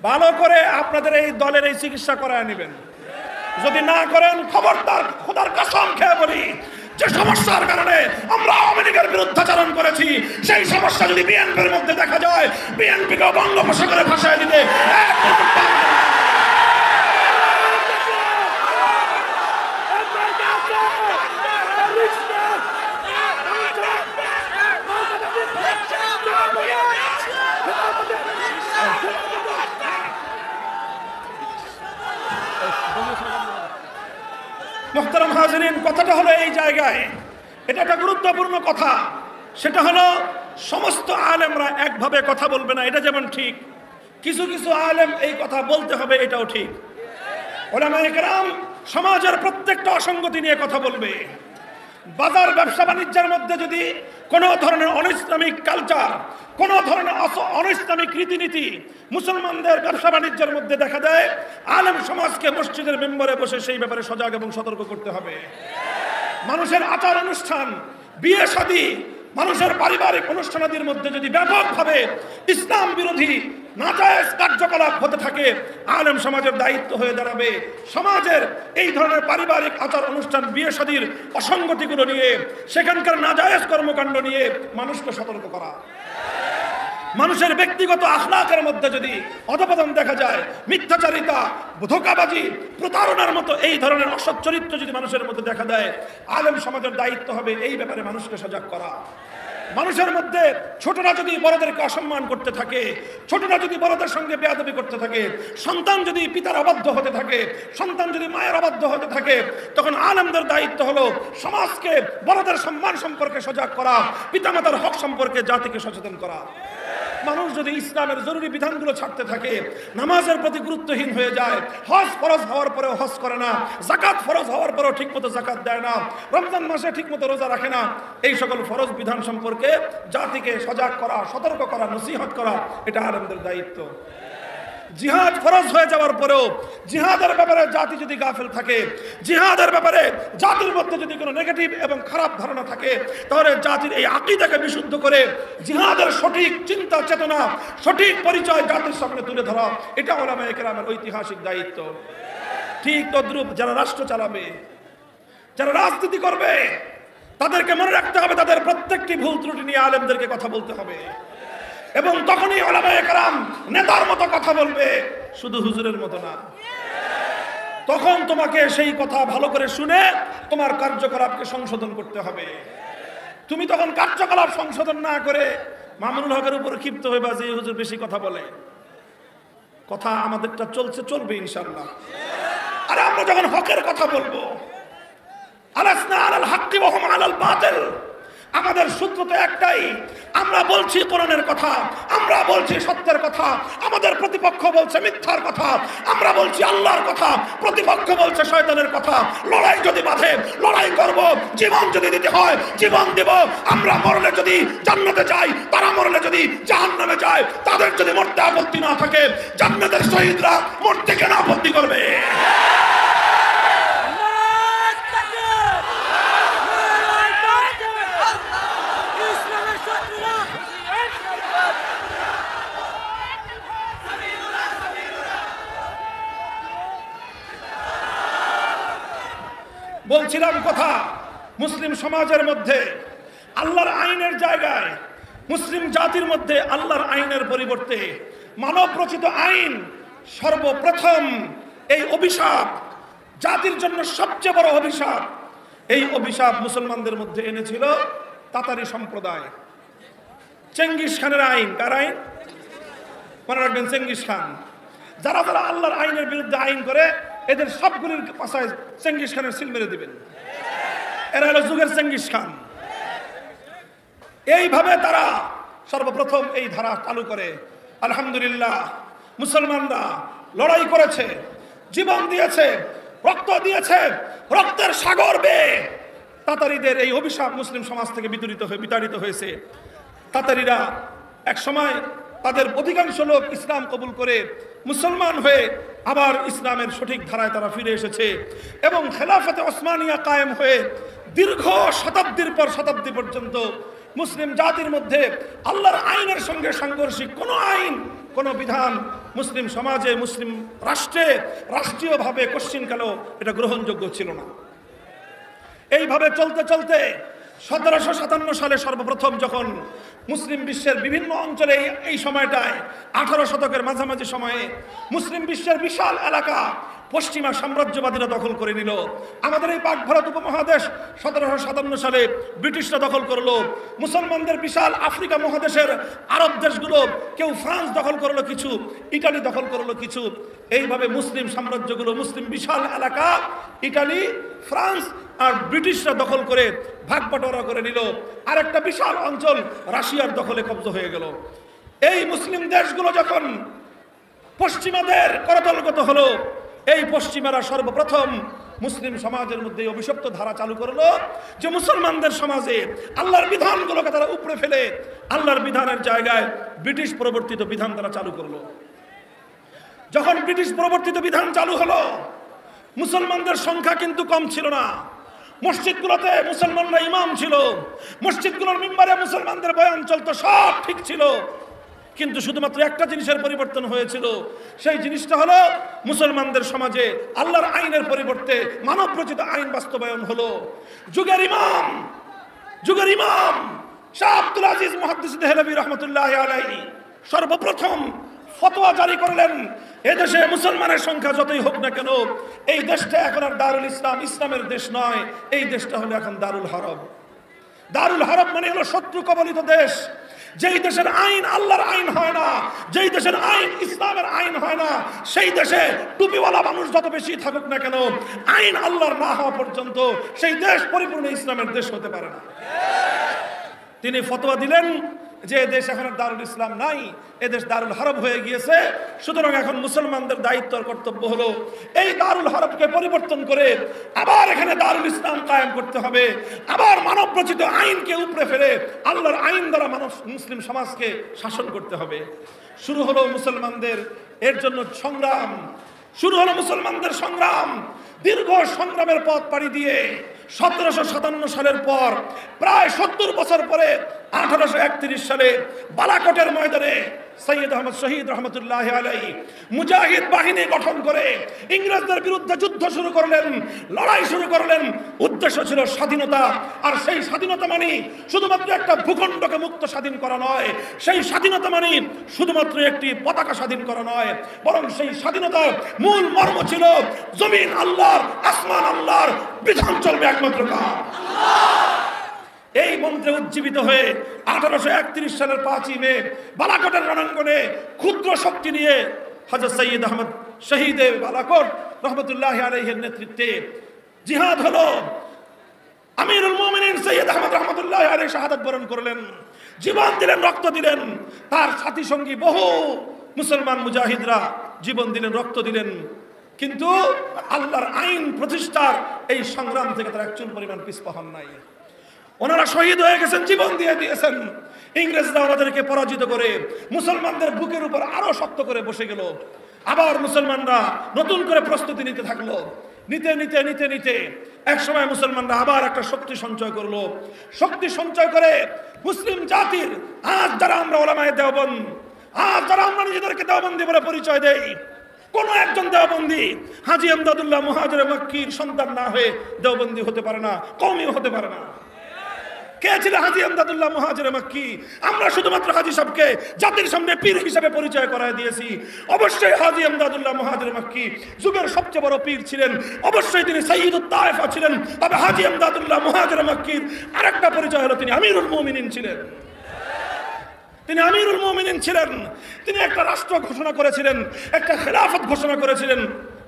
ভালো করে আপনাদের এই দলের এই চিকিৎসা করায় নেবেন। যদি না করেন, খবরদার, খোদার কসম খেয়ে বলি, যে সমস্যার কারণে আমরা আওয়ামী লীগের বিরুদ্ধাচরণ করেছি, সেই সমস্যা যদি বিএনপির মধ্যে দেখা যায়, বিএনপিকে বঙ্গোপসাগরে ভাসায় দিতে মুহতারাম হাজিরিন, কথাটা হলো এই জায়গায়, এটা একটা গুরুত্বপূর্ণ কথা। সেটা হলো সমস্ত আলেমরা একভাবে কথা বলবে না, এটা যেমন ঠিক, কিছু কিছু আলেম এই কথা বলতে হবে, এটাও ঠিক। উলামায়ে কেরাম সমাজের প্রত্যেকটা অসঙ্গতি নিয়ে কথা বলবে। বাজার ব্যবসা বাণিজ্যের মধ্যে যদি কোনো ধরনের অনৈসলামিক কালচার, কোনো ধরনের অনৈসলামিক রীতিনীতি মুসলমানদের ব্যবসা বাণিজ্যের মধ্যে দেখা দেয়, আলেম সমাজকে মসজিদের মেম্বারে বসে সেই ব্যাপারে সজাগ এবং সতর্ক করতে হবে। মানুষের আচার অনুষ্ঠান, বিয়ে শাদী, মানুষের পারিবারিক অনুষ্ঠানাদির মধ্যে যদি ব্যাপকভাবে ইসলাম বিরোধী নাজায়েজ কার্যকলাপ হতে থাকে, আলেম সমাজের দায়িত্ব হয়ে দাঁড়াবে সমাজের এই ধরনের পারিবারিক আচার অনুষ্ঠান, বিয়ে শাদীর অসঙ্গতিগুলো নিয়ে, সেখানকার নাজায়েজ কর্মকাণ্ড নিয়ে মানুষকে সতর্ক করা। মানুষের ব্যক্তিগত আখলাকের মধ্যে যদি অধপতন দেখা যায়, মিথ্যাচারিতা, ধোঁকাবাজি, প্রতারণার মতো এই ধরনের অসৎ চরিত্র যদি মানুষের মধ্যে দেখা দেয়, আলেম সমাজের দায়িত্ব হবে এই ব্যাপারে মানুষকে সজাগ করা। মানুষের মধ্যে ছোটরা যদি বড়দেরকে অসম্মান করতে থাকে, ছোটরা যদি বড়দের সঙ্গে বেয়াদবি করতে থাকে, সন্তান যদি পিতার অবাধ্য হতে থাকে, সন্তান যদি মায়ের অবাধ্য হতে থাকে, তখন আলেমদের দায়িত্ব হলো সমাজকে বড়দের সম্মান সম্পর্কে সজাগ করা, পিতামাতার হক সম্পর্কে জাতিকে সচেতন করা। মানুষ যদি ইসলামের জরুরি বিধানগুলো ছাড়তে থাকে, নামাজের প্রতি গুরুত্বহীন হয়ে যায়, হজ ফরজ হওয়ার পরেও হজ করে না, যাকাত ফরজ হওয়ার পরেও ঠিকমতো যাকাত দেয় না, রমজান মাসে ঠিকমতো রোজা রাখে না, এই সকল ফরজ বিধান সম্পর্কে জাতিকে সজাগ করা, সতর্ক করা, নসিহত করা, এটা আলেমদের দায়িত্ব। জিহাদ ফরজ হয়ে যাওয়ার পরেও জিহাদের ব্যাপারে জাতি যদি গাফেল থাকে, জিহাদের ব্যাপারে জাতির মধ্যে যদি কোনো নেগেটিভ এবং খারাপ ধারণা থাকে, তাহলে জাতির এই আকীদাকে বিশুদ্ধ করে জিহাদের সঠিক চিন্তা চেতনা, সঠিক পরিচয় জাতির সামনে তুলে ধরা, এটা উলামায়ে কেরামের ঐতিহাসিক দায়িত্ব। ঠিক তদ্রূপ যারা রাষ্ট্র চালাবে, যারা রাজনীতি করবে, তাদেরকে মনে রাখতে হবে তাদের প্রত্যেকটি ভুল ত্রুটি নিয়ে আলেমদেরকে কথা বলতে হবে। এবং তখনই উলামায়ে কেরাম নেতার মতো কথা বলবে, শুধু হুজুরের মতো না। তখন তোমাকে সেই কথা ভালো করে শুনে তোমার কার্যকলাপকে সংশোধন করতে হবে। তুমি তখন কার্যকলাপ সংশোধন না করে মামুনুল হকের উপর ক্ষিপ্ত হইবা যে হুজুর বেশি কথা বলে। কথা আমাদেরটা চলবে ইনশাআল্লাহ। আর আমরা যখন হকের কথা বলবো, আলাসনা আলাল হাক্কি ওয়া হুম আলাল বাতিল, আমাদের সূত্র তো একটাই, আমরা বলছি কোরআনের কথা, আমরা বলছি সত্যের কথা, আমাদের প্রতিপক্ষ বলছে মিথ্যার কথা, আমরা বলছি আল্লাহর কথা, প্রতিপক্ষ বলছে শয়তানের কথা। লড়াই যদি বাঁধে লড়াই করব, জীবন যদি দিতে হয় জীবন দেব। আমরা মরলে যদি জান্নাতে যাই, তারা মরলে যদি জাহান্নামে যায়, তাদের যদি মরতে আপত্তি না থাকে, জান্নাতের শহীদরা মরতে কেন আপত্তি করবে? বলছিলাম কথা, মুসলিম সমাজের মধ্যে আল্লাহর আইনের জায়গায় মুসলিম জাতির মধ্যে আল্লাহর আইনের পরিবর্তে মানব রচিত আইন সর্বপ্রথম, এই অভিশাপ জাতির জন্য সবচেয়ে বড় অভিশাপ, এই অভিশাপ মুসলমানদের মধ্যে এনেছিল তাতারি সম্প্রদায়। চেঙ্গিস খানের আইন, কার আইন? মনে রাখবেন, চেঙ্গিস খান। যারা যারা আল্লাহর আইনের বিরুদ্ধে আইন করে এদের সবগুলির পাশায় চেঙ্গিস খানের সিল মেরে দিবেন। এরা হলো যুগের চেঙ্গিস খান। এইভাবে তারা সর্বপ্রথম এই ধারা চালু করে। আলহামদুলিল্লাহ, মুসলমানরা লড়াই করেছে, জীবন দিয়েছে, রক্ত দিয়েছে, রক্তের সাগর বেয়ে তাতারিদের এই অভিশাপ মুসলিম সমাজ থেকে বিতাড়িত হয়েছে। তাতারিরা এক সময় তাদের অধিকাংশ লোক ইসলাম কবুল করে মুসলমান হয়ে আবার ইসলামের সঠিক ধারায় তারা ফিরে এসেছে এবং খেলাফতে ওসমানিয়া কায়েম হয়ে দীর্ঘ শতাব্দীর পর শতাব্দী পর্যন্ত মুসলিম জাতির মধ্যে আল্লাহর আইনের সঙ্গে সাংঘর্ষিক কোনো আইন, কোনো বিধান মুসলিম সমাজে, মুসলিম রাষ্ট্রে, রাষ্ট্রীয়ভাবে কোশ্চিনকালেও এটা গ্রহণযোগ্য ছিল না। এইভাবে চলতে চলতে 1757 সালে সর্বপ্রথম যখন মুসলিম বিশ্বের বিভিন্ন অঞ্চলে এই সময়টায় 18 শতকের মাঝামাঝি সময়ে মুসলিম বিশ্বের বিশাল এলাকা পশ্চিমা সাম্রাজ্যবাদীরা দখল করে নিল। আমাদের এই পাক ভারত উপমহাদেশ 1757 সালে ব্রিটিশরা দখল করলো। মুসলমানদের বিশাল আফ্রিকা মহাদেশের আরব দেশগুলো, কেউ ফ্রান্স দখল করলো কিছু, ইটালি দখল করলো কিছু। এইভাবে মুসলিম সাম্রাজ্যগুলো, মুসলিম বিশাল এলাকা ইটালি, ফ্রান্স আর ব্রিটিশরা দখল করে ভাগ বাটোয়ারা করে নিল। আর একটা বিশাল অঞ্চল রাশিয়ার দখলে কব্জা হয়ে গেল। এই মুসলিম দেশগুলো যখন পশ্চিমাদের করতলগত হলো, এই পশ্চিমারা সর্বপ্রথম মুসলিম সমাজের মধ্যে অভিশপ্ত ধারা চালু করলো যে মুসলমানদের সমাজে আল্লাহর বিধানগুলোকে তারা উপড়ে ফেলে আল্লাহর বিধানের জায়গায় ব্রিটিশ প্রবর্তিত বিধান তারা চালু করলো। যখন ব্রিটিশ প্রবর্তিত বিধান চালু হলো, মুসলমানদের সংখ্যা কিন্তু কম ছিল না। মসজিদগুলোতে মুসলমানরা ইমাম ছিল, মসজিদগুলোর মিম্বারে মুসলমানদের বয়ান চলতো, সব ঠিক ছিল। কিন্তু শুধুমাত্র একটা জিনিসের পরিবর্তন হয়েছিল, সেই জিনিসটা হলো মুসলমানদের সমাজে আল্লাহর আইনের পরিবর্তে মানব রচিত আইন বাস্তবায়ন হলো। যুগের ইমাম শাহ আব্দুল আজিজ মুহাদ্দিস দেহলভী রহমতুল্লাহ আলাইহি সর্বপ্রথম ফতোয়া জারি করলেন, এদেশে মুসলমানের সংখ্যা যতই হোক না কেন, এই দেশটা এখন আর দারুল ইসলাম, ইসলামের দেশ নয়, এই দেশটা হলো এখন দারুল হরব। দারুল হরব মানে হলো শত্রু কবলিত দেশ। যেই দেশের আইন আল্লাহর আইন হয় না, যেই দেশের আইন ইসলামের আইন হয় না, সেই দেশে টুপিওয়ালা মানুষ যত বেশি থাকুক না কেন, আইন আল্লাহর না হওয়া পর্যন্ত সেই দেশ পরিপূর্ণ ইসলামের দেশ হতে পারে না। তিনি ফতোয়া দিলেন যে দেশ এখন দারুল ইসলাম নাই, এদেশ দারুল হরব হয়ে গিয়েছে। সুতরাং এখন মুসলমানদের দায়িত্ব আর কর্তব্য হলো এই দারুল হরবকে পরিবর্তন করে আবার এখানে দারুল ইসলাম কায়েম করতে হবে, আবার মানব রচিত আইনকে উপড়ে ফেলে আল্লাহর আইন দ্বারা মুসলিম সমাজকে শাসন করতে হবে। শুরু হলো মুসলমানদের এর জন্য সংগ্রাম, শুরু হলো মুসলমানদের সংগ্রাম। দীর্ঘ সংগ্রামের পথ পাড়ি দিয়ে 1757 সালের পর প্রায় 70 বছর পরে 1831 সালে বালাকোটের ময়দানে সৈয়দ আহমদ শহীদ রহমতুল্লাহ আলাইহি মুজাহিদ বাহিনী গঠন করে ইংরেজদের বিরুদ্ধে যুদ্ধ শুরু করলেন, লড়াই শুরু করলেন। উদ্দেশ্য ছিল স্বাধীনতা। আর সেই স্বাধীনতা মানে শুধুমাত্র একটা ভূখণ্ডকে মুক্ত স্বাধীন করা নয়, সেই স্বাধীনতা মানে শুধুমাত্র একটি পতাকা স্বাধীন করা নয়, বরং সেই স্বাধীনতার মূল মর্ম ছিল জমিন আল্লাহর, আসমান আল্লাহর, বিধান চলবে একমাত্র কার। এই মন্ত্রে উজ্জীবিত হয়ে 1831 সালের 5ই মে বালাকোটের রণাঙ্গনে ক্ষুদ্র শক্তি নিয়ে হযরত সৈয়দ আহমদ শহীদ বালাকোট রহমতুল্লাহ আলাইহির নেতৃত্বে জিহাদ হলো। আমিরুল মুমিনিন সৈয়দ আহমদ রহমতুল্লাহ আলাইহি শাহাদাত বরণ করলেন, জীবন দিলেন, রক্ত দিলেন। তার সাথী সঙ্গী বহু মুসলমান মুজাহিদরা জীবন দিলেন, রক্ত দিলেন। কিন্তু আল্লাহর আইন প্রতিষ্ঠার এই সংগ্রাম থেকে তারা একচুল পরিমাণ পিছপা হন নাই। ওনারা শহীদ হয়ে গেছেন, জীবন দিয়ে দিয়েছেন। ইংরেজরা ওনাদেরকে পরাজিত করে মুসলমানদের বুকের উপর আরো শক্ত করে বসে গেল। আবার মুসলমানরা নতুন করে প্রস্তুতি নিতে থাকলো। নিতে নিতে নিতে নিতে এক সময় মুসলমানরা আবার একটা শক্তি সঞ্চয় করলো। শক্তি সঞ্চয় করে মুসলিম জাতির, আজ যারা আমরা ওলামায়ে দেওবন্দ, আজ যারা আমরা নিজেদেরকে দেওবন্দি বলে পরিচয় দেই, কোন একজন দেওবন্দি হাজী আমদাদুল্লাহ মুহাজির মক্কির সন্তান না হয়ে দেওবন্দি হতে পারে না, কওমিও হতে পারে না। কে ছিল হাজী আমদাদুল্লাহ মুহাজির মক্কি? আমরা শুধুমাত্র হাজী সাহেবকে জাতির সামনে পীর হিসেবে পরিচয় করায় দিয়েছি। অবশ্যই হাজী আমদাদুল্লাহ মুহাজির মক্কি যুগের সবচেয়ে বড় পীর ছিলেন, অবশ্যই তিনি সাইয়্যিদুত তায়েফা ছিলেন। তবে হাজী আমদাদুল্লাহ মুহাজির মক্কির আরেকটা পরিচয় হলো তিনি আমিরুল মুমিনিন ছিলেন। তিনি আমিরুল মুমিনিন ছিলেন। তিনি একটা রাষ্ট্র ঘোষণা করেছিলেন, একটা খেলাফত ঘোষণা করেছিলেন।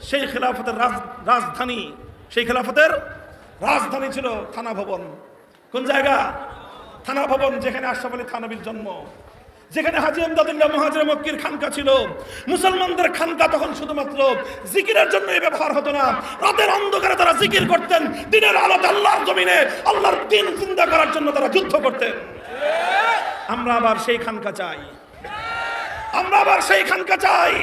সেই খেলাফতের রাজধানী, সেই খেলাফতের রাজধানী ছিল থানা ভবন। কোন জায়গা? থানা ভবন, যেখানে আশরাফ আলী থানবীর জন্ম, যেখানে হাজী আমদাদুল্লাহ মুহাজির মক্কির খানকা ছিল। মুসলমানদের খানকা তখন শুধুমাত্র জিকিরের জন্যই ব্যবহার হতো না, রাতের অন্ধকারে তারা জিকির করতেন, দিনের আলোতে আল্লাহর জমিনে আল্লাহর দ্বীন জিন্দা করার জন্য তারা যুদ্ধ করতেন। আমরা আবার সেই খানকা চাই, আমরা আবার সেই খানকা চাই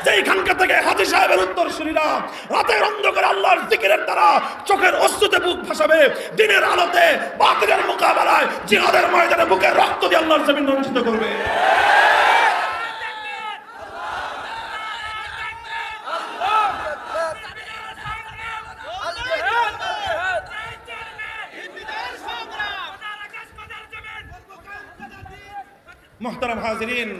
যেই খানকা থেকে হাজী সাহেবের উত্তরসূরিরা রাতের অন্ধকারে আল্লাহর জিকিরের দ্বারা চোখের অশ্রুতে বুক ভাসাবে, দিনের আলোতে বাতিলের মোকাবেলায় জিহাদের ময়দানে বুকে রক্ত দিয়ে আল্লাহর জমিন রঞ্জিত করবে। মুহতারাম হাজিরিন,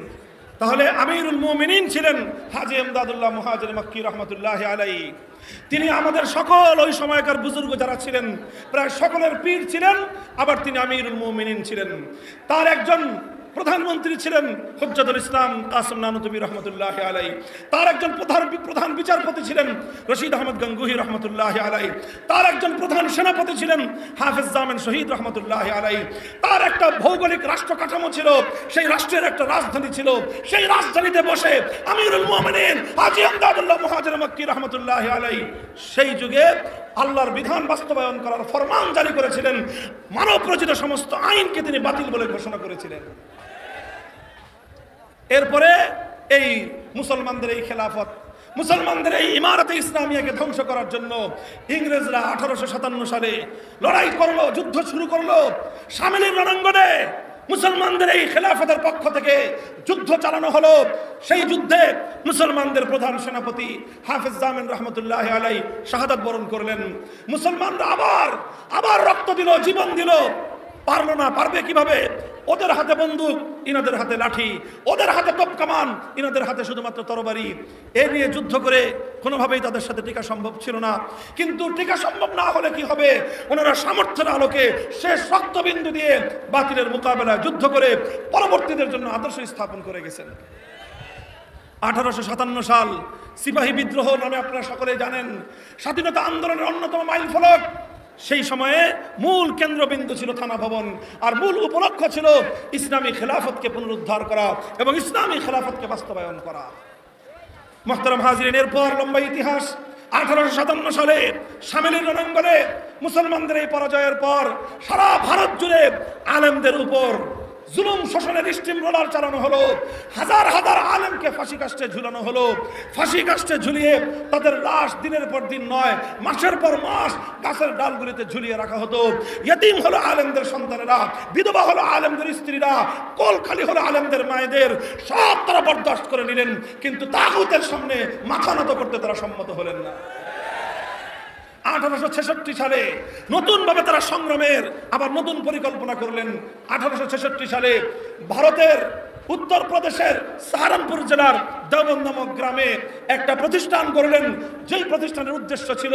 তাহলে আমিরুল মুমিনিন ছিলেন হাজী আমদাদুল্লাহ মুহাজির মক্কি রহমতুল্লাহ আলাইহি। তিনি আমাদের সকল ওই সময়কার বুজুর্গ যারা ছিলেন প্রায় সকলের পীর ছিলেন, আবার তিনি আমিরুল মুমিনিন ছিলেন। তার একজন প্রধানমন্ত্রী ছিলেন হুজ্জাতুল ইসলাম কাসেম নানুতুবি রহমতুল্লাহ আলাইহি। তার একজন প্রধান বিচারপতি ছিলেন রশিদ আহমদ গঙ্গুহি রহমতুল্লাহ আলাইহি। তার একজন প্রধান সেনাপতি ছিলেন হাফেজ জামান শহীদ রহমতুল্লাহ আলাইহি। তার একটা ভৌগোলিক রাষ্ট্র কাঠামো ছিল, সেই রাষ্ট্রের একটা রাজধানী ছিল। সেই রাজধানীতে বসে আমিরুল মুমিনিন হাজী আমদাদুল্লাহ মুহাজির মক্কি রহমতুল্লাহ আলাইহি সেই যুগে আল্লাহর বিধান বাস্তবায়ন করার ফরমান জারি করেছিলেন। মানব রচিত সমস্ত আইনকে তিনি বাতিল বলে ঘোষণা করেছিলেন। এরপরে এই মুসলমানদের এই খেলাফত, মুসলমানদের এই ইমারতে ইসলামিয়াকে ধ্বংস করার জন্য ইংরেজরা 1857 সালে লড়াই করলো, যুদ্ধ শুরু করলো। শামিলির রণাঙ্গনে মুসলমানদের এই খেলাফতের পক্ষ থেকে যুদ্ধ চালানো হলো। সেই যুদ্ধে মুসলমানদের প্রধান সেনাপতি হাফেজ জামান রহমতুল্লাহ আলাইহি শাহাদাত বরণ করলেন। মুসলমানরা আবার রক্ত দিল, জীবন দিল। পারলো না, পারবে কিভাবে? ওদের হাতে বন্দুক, ইনাদের হাতে লাঠি, ওদের হাতে তোপ কামান, ইনাদের হাতে শুধুমাত্র তরবারি। এ নিয়ে যুদ্ধ করে কোনোভাবেই তাদের সাথে টিকা সম্ভব ছিল না। কিন্তু টিকা সম্ভব না হলে কি হবে? ওনারা সামর্থ্যের আলোকে শেষ রক্তবিন্দু দিয়ে বাতিলের মোকাবেলায় যুদ্ধ করে পরবর্তীদের জন্য আদর্শ স্থাপন করে গেছেন। 1857 সাল সিপাহী বিদ্রোহ নামে আপনারা সকলে জানেন, স্বাধীনতা আন্দোলনের অন্যতম মাইল ফলক। সেই সময়ে মূল কেন্দ্রবিন্দু ছিল থানা ভবন, আর মূল উপলক্ষ ছিল ইসলামী খেলাফতকে পুনরুদ্ধার করা এবং ইসলামী খেলাফতকে বাস্তবায়ন করা। মুহতারাম হাজিরিন, এরপর লম্বা ইতিহাস। 1857 সালে শামিলির রণাঙ্গনে মুসলমানদের এই পরাজয়ের পর সারা ভারত জুড়ে আলেমদের উপর জুলুম শোষণের স্টিম রোলার চালানো হলো। হাজার হাজার আলেমকে ফাঁসি কাস্টে ঝুলানো হলো। ফাঁসি কাস্টে ঝুলিয়ে তাদের লাশ দিনের পর দিন নয়, মাসের পর মাস গাছের ডালগুলিতে ঝুলিয়ে রাখা হতো। ইয়েতিম হলো আলেমদের সন্তানেরা, বিধবা হলো আলেমদের স্ত্রীরা, কোল খালি হলো আলেমদের মায়েদের। সব তারা বরদাস্ত করে নিলেন, কিন্তু তাগুতের সামনে মাথা নত করতে তারা সম্মত হলেন না। 1866 সালে নতুনভাবে তারা সংগ্রামের আবার নতুন পরিকল্পনা করলেন। 1866 সালে ভারতের উত্তরপ্রদেশের সাহারানপুর জেলার দেওবন্দ নামক গ্রামে একটা প্রতিষ্ঠান করলেন, যেই প্রতিষ্ঠানের উদ্দেশ্য ছিল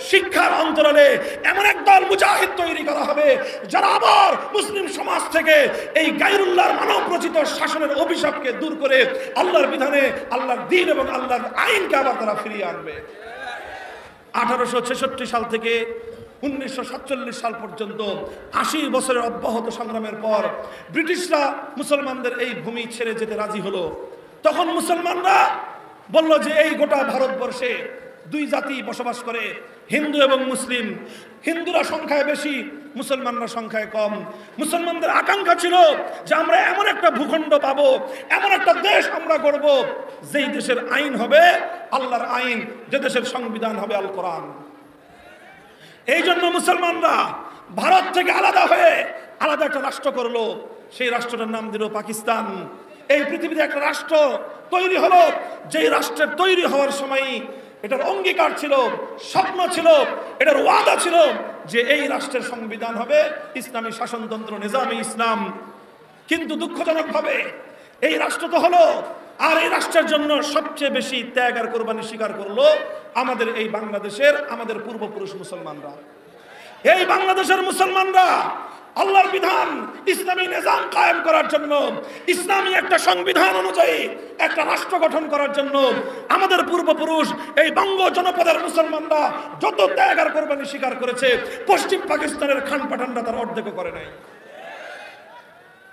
শিক্ষার অন্তরালে এমন এক দল মুজাহিদ তৈরি করা হবে যারা আবার মুসলিম সমাজ থেকে এই গায়রুল্লাহর মানব রচিত শাসনের অভিশাপকে দূর করে আল্লাহর বিধানে, আল্লাহর দ্বীন এবং আল্লাহর আইনকে আবার তারা ফিরিয়ে আনবে। 1866 সাল থেকে 1947 সাল পর্যন্ত 80 বছরের অব্যাহত সংগ্রামের পর ব্রিটিশরা মুসলমানদের এই ভূমি ছেড়ে যেতে রাজি হলো। তখন মুসলমানরা বলল যে এই গোটা ভারতবর্ষে দুই জাতি বসবাস করে, হিন্দু এবং মুসলিম। হিন্দুরা সংখ্যায় বেশি, মুসলমানরা সংখ্যায় কম। মুসলমানদের আকাঙ্ক্ষা ছিল যে আমরা এমন একটা ভূখণ্ড পাবো, এমন একটা দেশ আমরা গড়ব যেই দেশের আইন হবে আল্লাহর আইন, যে দেশের সংবিধান হবে আল কোরআন। এই জন্য মুসলমানরা ভারত থেকে আলাদা হয়ে আলাদা একটা রাষ্ট্র করলো। সেই রাষ্ট্রটার নাম দিল পাকিস্তান। এই পৃথিবীতে একটা রাষ্ট্র তৈরি হলো, যেই রাষ্ট্রের তৈরি হওয়ার সময় এটার অঙ্গীকার ছিল, স্বপ্ন ছিল, এটার ওয়াদা ছিল যে এই রাষ্ট্রের সংবিধান হবে ইসলামী শাসনতন্ত্র, নিজামে ইসলাম। কিন্তু দুঃখজনকভাবে এই রাষ্ট্র তো হলো, আর এই রাষ্ট্রের জন্য সবচেয়ে বেশি ত্যাগ আর কোরবানি স্বীকার করলো আমাদের এই বাংলাদেশের, আমাদের পূর্বপুরুষ মুসলমানরা। এই বাংলাদেশের মুসলমানরা আল্লাহর বিধান, ইসলামী নিজাম কায়েম করার জন্য, ইসলামী একটা সংবিধান অনুযায়ী একটা রাষ্ট্র গঠন করার জন্য আমাদের পূর্বপুরুষ এই বঙ্গ জনপদের মুসলমানরা যত ত্যাগ আর কোরবানি স্বীকার করেছে, পশ্চিম পাকিস্তানের খান পাঠানরা তার অর্ধেকও করে নাই।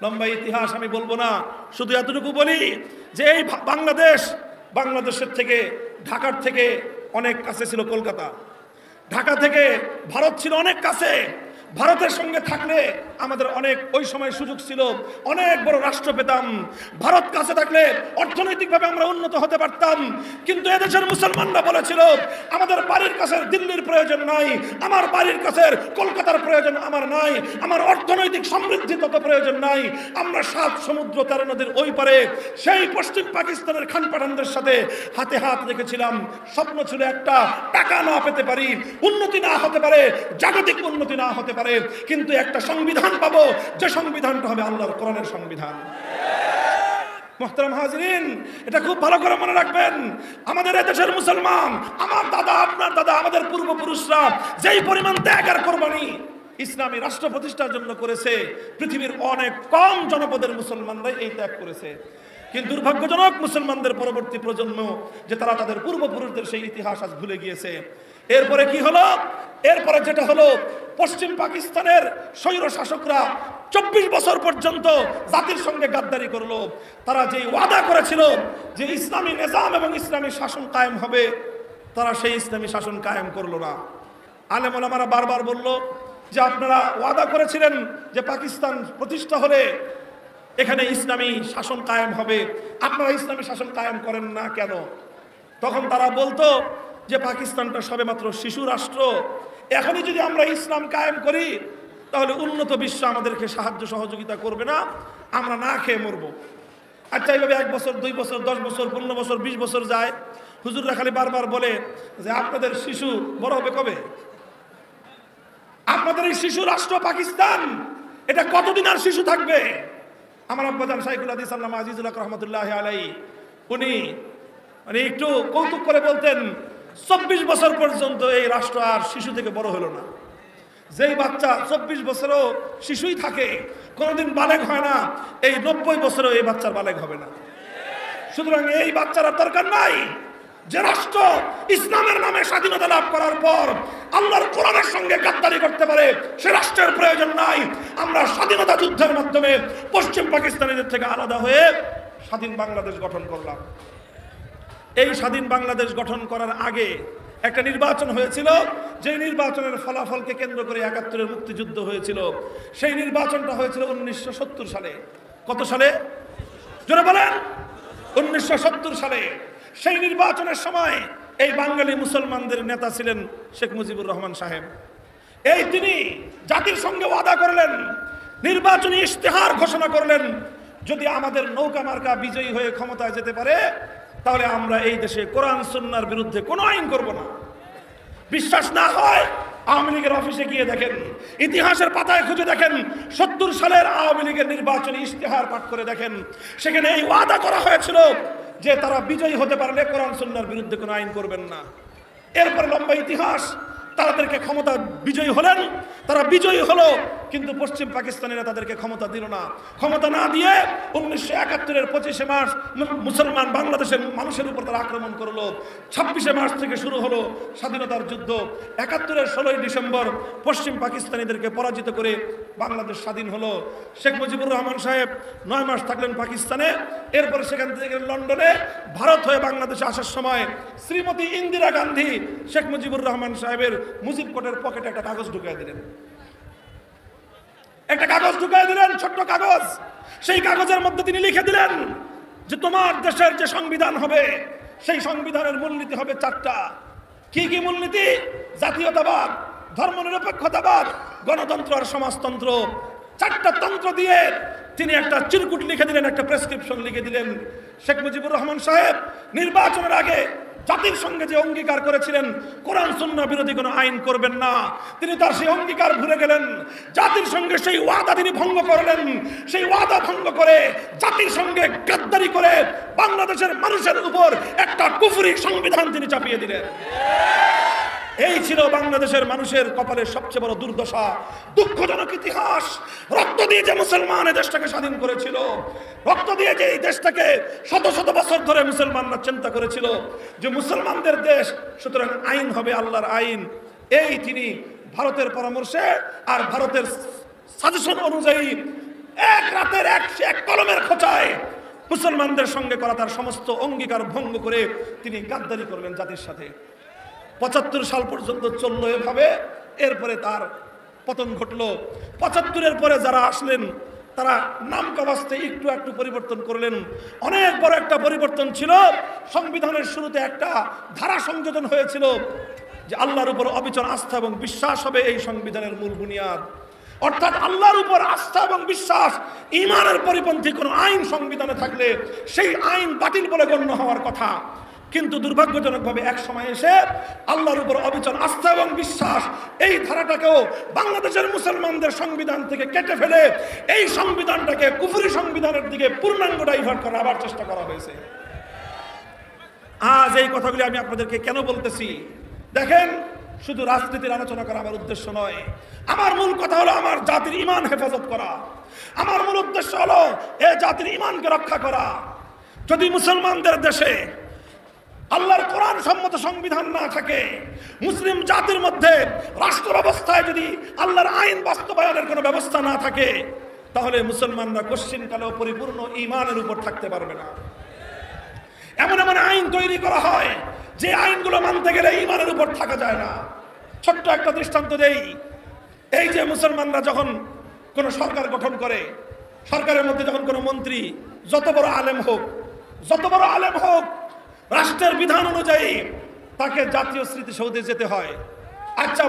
লম্বা ইতিহাস আমি বলবো না, শুধু এতটুকু বলি যে এই বাংলাদেশের থেকে, ঢাকার থেকে অনেক কাছে ছিল কলকাতা, ঢাকা থেকে ভারত ছিল অনেক কাছে। ভারতের সঙ্গে থাকলে আমাদের অনেক ওই সময় সুযোগ ছিল, অনেক বড় রাষ্ট্র পেতাম। ভারত কাছে থাকলে অর্থনৈতিকভাবে আমরা উন্নত হতে পারতাম। কিন্তু এদেশের মুসলমানরা বলেছিল আমাদের বাড়ির কাছে দিল্লির প্রয়োজন নাই, আমার বাড়ির কাছে কলকাতার প্রয়োজন আমার নাই, আমার অর্থনৈতিক সমৃদ্ধি তত প্রয়োজন নাই। আমরা 7 সমুদ্র 13 নদীর ওই পারে সেই পশ্চিম পাকিস্তানের খান পাঠানদের সাথে হাতে হাত রেখেছিলাম। স্বপ্ন ছিল একটা, টাকা না পেতে পারি, উন্নতি না হতে পারে, জাগতিক উন্নতি না হতে পারে, কিন্তু একটা সংবিধান পাবো যে সংবিধানটা হবে আল্লাহর কোরআনের সংবিধান। মুহতারাম হাজিরিন, এটা খুব ভালো করে মনে রাখবেন। আমাদের এদেশের মুসলমান, আমার দাদা, আপনার দাদা, আমাদের পূর্বপুরুষরা যেই পরিমাণ ত্যাগ আর কোরবানি ইসলামী রাষ্ট্র প্রতিষ্ঠার জন্য করেছে, পৃথিবীর অনেক কম জনপদের মুসলমানরাই এই ত্যাগ করেছে। কিন্তু দুর্ভাগ্যজনক মুসলমানদের পরবর্তী প্রজন্ম যে তারা তাদের পূর্বপুরুষদের সেই ইতিহাস আজ ভুলে গিয়েছে। এরপরে কি হলো? এরপরে যেটা হলো, পশ্চিম পাকিস্তানের স্বৈর শাসকরা 24 বছর পর্যন্ত জাতির সঙ্গে গাদ্দারি করলো। তারা যে ওয়াদা করেছিল যে ইসলামী নিজাম এবং ইসলামী শাসন কায়েম হবে, তারা সেই ইসলামী শাসন কায়েম করলো না। আলেম ওলামারা বারবার বলল যে আপনারা ওয়াদা করেছিলেন যে পাকিস্তান প্রতিষ্ঠা হলে এখানে ইসলামী শাসন কায়েম হবে, আপনারা ইসলামী শাসন কায়েম করেন না কেন? তখন তারা বলতো যে পাকিস্তানটা সবেমাত্র শিশু রাষ্ট্র, এখনই যদি আমরা ইসলাম কায়েম করি তাহলে উন্নত বিশ্ব আমাদেরকে সাহায্য সহযোগিতা করবে না, আমরা না খেয়ে মরবো। আচ্ছা, এইভাবে 1 বছর, 2 বছর, 10 বছর, 15 বছর, 20 বছর যায়। হুজুররা খালি বারবার বলে যে আপনাদের শিশু বড় হবে কবে? আপনাদের এই শিশু রাষ্ট্র পাকিস্তান, এটা কতদিন আর শিশু থাকবে? আমার আব্বাজান শাইখুল হাদিস আল্লামা আজিজুল হক রহমতুল্লাহ আলাইহি উনি একটু কৌতুক করে বলতেন 24 বছর পর্যন্ত এই রাষ্ট্র আর শিশু থেকে বড় হলো না। যেই বাচ্চা 24 বছরও শিশুই থাকে, কোনোদিন বালেগ হয় না, এই 90 বছরও এই বাচ্চার বালেগ হবে না। সুতরাং এই বাচ্চারা দরকার নাই। যে রাষ্ট্র ইসলামের নামে স্বাধীনতা লাভ করার পর আল্লাহর কোরআনের সঙ্গে গাদ্দারি করতে পারে, সে রাষ্ট্রের প্রয়োজন নাই। আমরা স্বাধীনতা যুদ্ধের মাধ্যমে পশ্চিম পাকিস্তানিদের থেকে আলাদা হয়ে স্বাধীন বাংলাদেশ গঠন করলাম। এই স্বাধীন বাংলাদেশ গঠন করার আগে একটা নির্বাচন হয়েছিল, যে নির্বাচনের ফলাফলকে কেন্দ্র করে 71-এর মুক্তিযুদ্ধ হয়েছিল। সেই নির্বাচনটা হয়েছিল 1970 সালে। কত সালে? জোরে বলেন। 1970 সালে। সেই নির্বাচনের সময় এই বাঙালি মুসলমানদের নেতা ছিলেন শেখ মুজিবুর রহমান সাহেব। এই তিনি জাতির সঙ্গে ওয়াদা করলেন, নির্বাচনী ইশতেহার ঘোষণা করলেন, যদি আমাদের নৌকা মার্কা বিজয়ী হয়ে ক্ষমতায় যেতে পারে তাহলে আমরা এই দেশে কোরআন সুন্নাহর বিরুদ্ধে কোনো আইন করব না। বিশ্বাস না হয় আওয়ামী লীগের অফিসে গিয়ে দেখেন, ইতিহাসের পাতায় খুঁজে দেখেন, 70 সালের আওয়ামী লীগের নির্বাচনী ইশতেহার পাঠ করে দেখেন। সেখানে এই ওয়াদা করা হয়েছিল যে তারা বিজয়ী হতে পারলে কোরআন সুন্নাহর বিরুদ্ধে কোনো আইন করবেন না। এরপর লম্বা ইতিহাস, তাদেরকে ক্ষমতা বিজয়ী হলেন, তারা বিজয়ী হলো, কিন্তু পশ্চিম পাকিস্তানিরা তাদেরকে ক্ষমতা দিল না। ক্ষমতা না দিয়ে 1971-এর 25শে মার্চ মুসলমান বাংলাদেশের মানুষের উপর তারা আক্রমণ করলো। 26শে মার্চ থেকে শুরু হলো স্বাধীনতার যুদ্ধ। 71-এর 16ই ডিসেম্বর পশ্চিম পাকিস্তানিদেরকে পরাজিত করে বাংলাদেশ স্বাধীন হলো। শেখ মুজিবুর রহমান সাহেব 9 মাস থাকলেন পাকিস্তানে। এরপরে সেখান থেকে লন্ডনে, ভারত হয়ে বাংলাদেশে আসার সময় শ্রীমতী ইন্দিরা গান্ধী শেখ মুজিবুর রহমান সাহেবের মুজিব কোটের পকেটে একটা কাগজ ঢুকিয়ে দিলেন। একটা কাগজ ঢুকিয়ে দিলেন, ছোট্ট কাগজ। সেই কাগজের মধ্যে তিনি লিখে দিলেন যে তোমার দেশের যে সংবিধান হবে সেই সংবিধানের মূলনীতি হবে 4টা। কি কি মূলনীতি? জাতীয়তাবাদ, ধর্মনিরপেক্ষতাবাদ, গণতন্ত্র আর সমাজতন্ত্র। 4টা তন্ত্র দিয়ে তিনি একটা চিরকুট লিখে দিলেন, একটা প্রেসক্রিপশন লিখে দিলেন। শেখ মুজিবুর রহমান সাহেব নির্বাচনের আগে জাতির সঙ্গে যে অঙ্গীকার করেছিলেন কোরআন সুন্নাহ বিরোধী কোনো আইন করবেন না, তিনি তার সেই অঙ্গীকার ভুলে গেলেন। জাতির সঙ্গে সেই ওয়াদা তিনি ভঙ্গ করলেন। সেই ওয়াদা ভঙ্গ করে জাতির সঙ্গে গাদ্দারি করে বাংলাদেশের মানুষের উপর একটা কুফরি সংবিধান তিনি চাপিয়ে দিলেন। এই ছিল বাংলাদেশের মানুষের কপালের সবচেয়ে বড় দুর্দশা, দুঃখজনক ইতিহাস। রক্ত দিয়ে যে মুসলমান এই দেশটাকে স্বাধীন করেছিল, রক্ত দিয়ে যে এই দেশটাকে শত শত বছর ধরে মুসলমানরা চিন্তা করেছিল যে মুসলমানদের দেশ, সুতরাং আইন হবে আল্লাহর আইন, এই তিনি ভারতের পরামর্শে আর ভারতের সাজেশন অনুযায়ী এক রাতের এক কলমের খোঁচায় মুসলমানদের সঙ্গে করা তার সমস্ত অঙ্গীকার ভঙ্গ করে তিনি গাদ্দারি করলেন জাতির সাথে। ৭৫ সাল পর্যন্ত চললো এভাবে। এরপরে তার পতন ঘটলো। ৭৫-এর পরে যারা আসলেন তারা নাম কাবাস্তে একটু একটু পরিবর্তন করলেন। অনেক বড় একটা পরিবর্তন ছিল। সংবিধানের শুরুতে একটা ধারা সংযোজন হয়েছিল যে আল্লাহর উপর অবিচল আস্থা এবং বিশ্বাস হবে এই সংবিধানের মূল বুনিয়াদ। অর্থাৎ আল্লাহর উপর আস্থা এবং বিশ্বাস, ঈমানের পরিপন্থী কোনো আইন সংবিধানে থাকলে সেই আইন বাতিল বলে গণ্য হওয়ার কথা। কিন্তু দুর্ভাগ্যজনকভাবে এক সময় এসে আল্লাহর উপর অবিচল আস্থা এবং বিশ্বাস এই ধারাটাকেও বাংলাদেশের মুসলমানদের সংবিধান থেকে কেটে ফেলে এই সংবিধানটাকে কুফরি সংবিধানের দিকে পূর্ণাঙ্গ ডাইভার্ট করার আবার চেষ্টা করা হয়েছে। আজ এই কথাগুলি আমি আপনাদেরকে কেন বলতেছি দেখেন, শুধু রাজনীতির আলোচনা করা আমার উদ্দেশ্য নয়। আমার মূল কথা হলো আমার জাতির ঈমান হেফাজত করা। আমার মূল উদ্দেশ্য হলো এ জাতির ঈমানকে রক্ষা করা। যদি মুসলমানদের দেশে আল্লাহর কোরআন সম্মত সংবিধান না থাকে, মুসলিম জাতির মধ্যে রাষ্ট্র ব্যবস্থায় যদি আল্লাহর আইন বাস্তবায়নের কোনো ব্যবস্থা না থাকে, তাহলে মুসলমানরা কোশ্চিনকালেও পরিপূর্ণ ঈমানের উপর থাকতে পারবে না। এমন এমন আইন তৈরি করা হয় যে আইনগুলো মানতে গেলে ঈমানের উপর থাকা যায় না। ছোট্ট একটা দৃষ্টান্ত দেই। এই যে মুসলমানরা যখন কোনো সরকার গঠন করে, সরকারের মধ্যে যখন কোনো মন্ত্রী যত বড় আলেম হোক, রাষ্ট্রের বিধান অনুযায়ী তাকে জাতীয় স্মৃতিসৌধে যেতে হয়। আচ্ছা,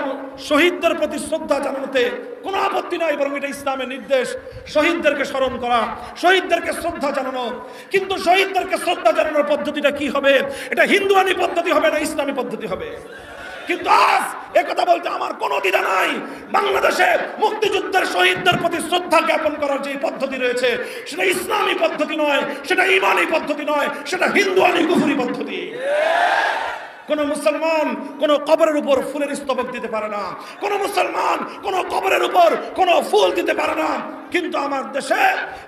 শহীদদের প্রতি শ্রদ্ধা জানানোতে কোনো আপত্তি নাই, বরং এটা ইসলামের নির্দেশ, শহীদদেরকে স্মরণ করা, শহীদদেরকে শ্রদ্ধা জানানো। কিন্তু শহীদদেরকে শ্রদ্ধা জানানোর পদ্ধতিটা কি হবে? এটা হিন্দুয়ানি পদ্ধতি হবে না ইসলামী পদ্ধতি হবে? কিন্তু আজ একথা বলতে আমার কোনো দ্বিধা নাই। বাংলাদেশে মুক্তিযুদ্ধের শহীদদের প্রতি শ্রদ্ধা জ্ঞাপন করার যে পদ্ধতি রয়েছে, সেটা ইসলামী পদ্ধতি নয়, সেটা ঈমানী পদ্ধতি নয়, সেটা হিন্দুয়ানি কুফরি পদ্ধতি। কোন মুসলমান কোন কবরের উপর ফুলের স্তবক দিতে পারে না, কোন মুসলমান কোন কবরের উপর কোন ফুল দিতে পারে না। কিন্তু আমার দেশে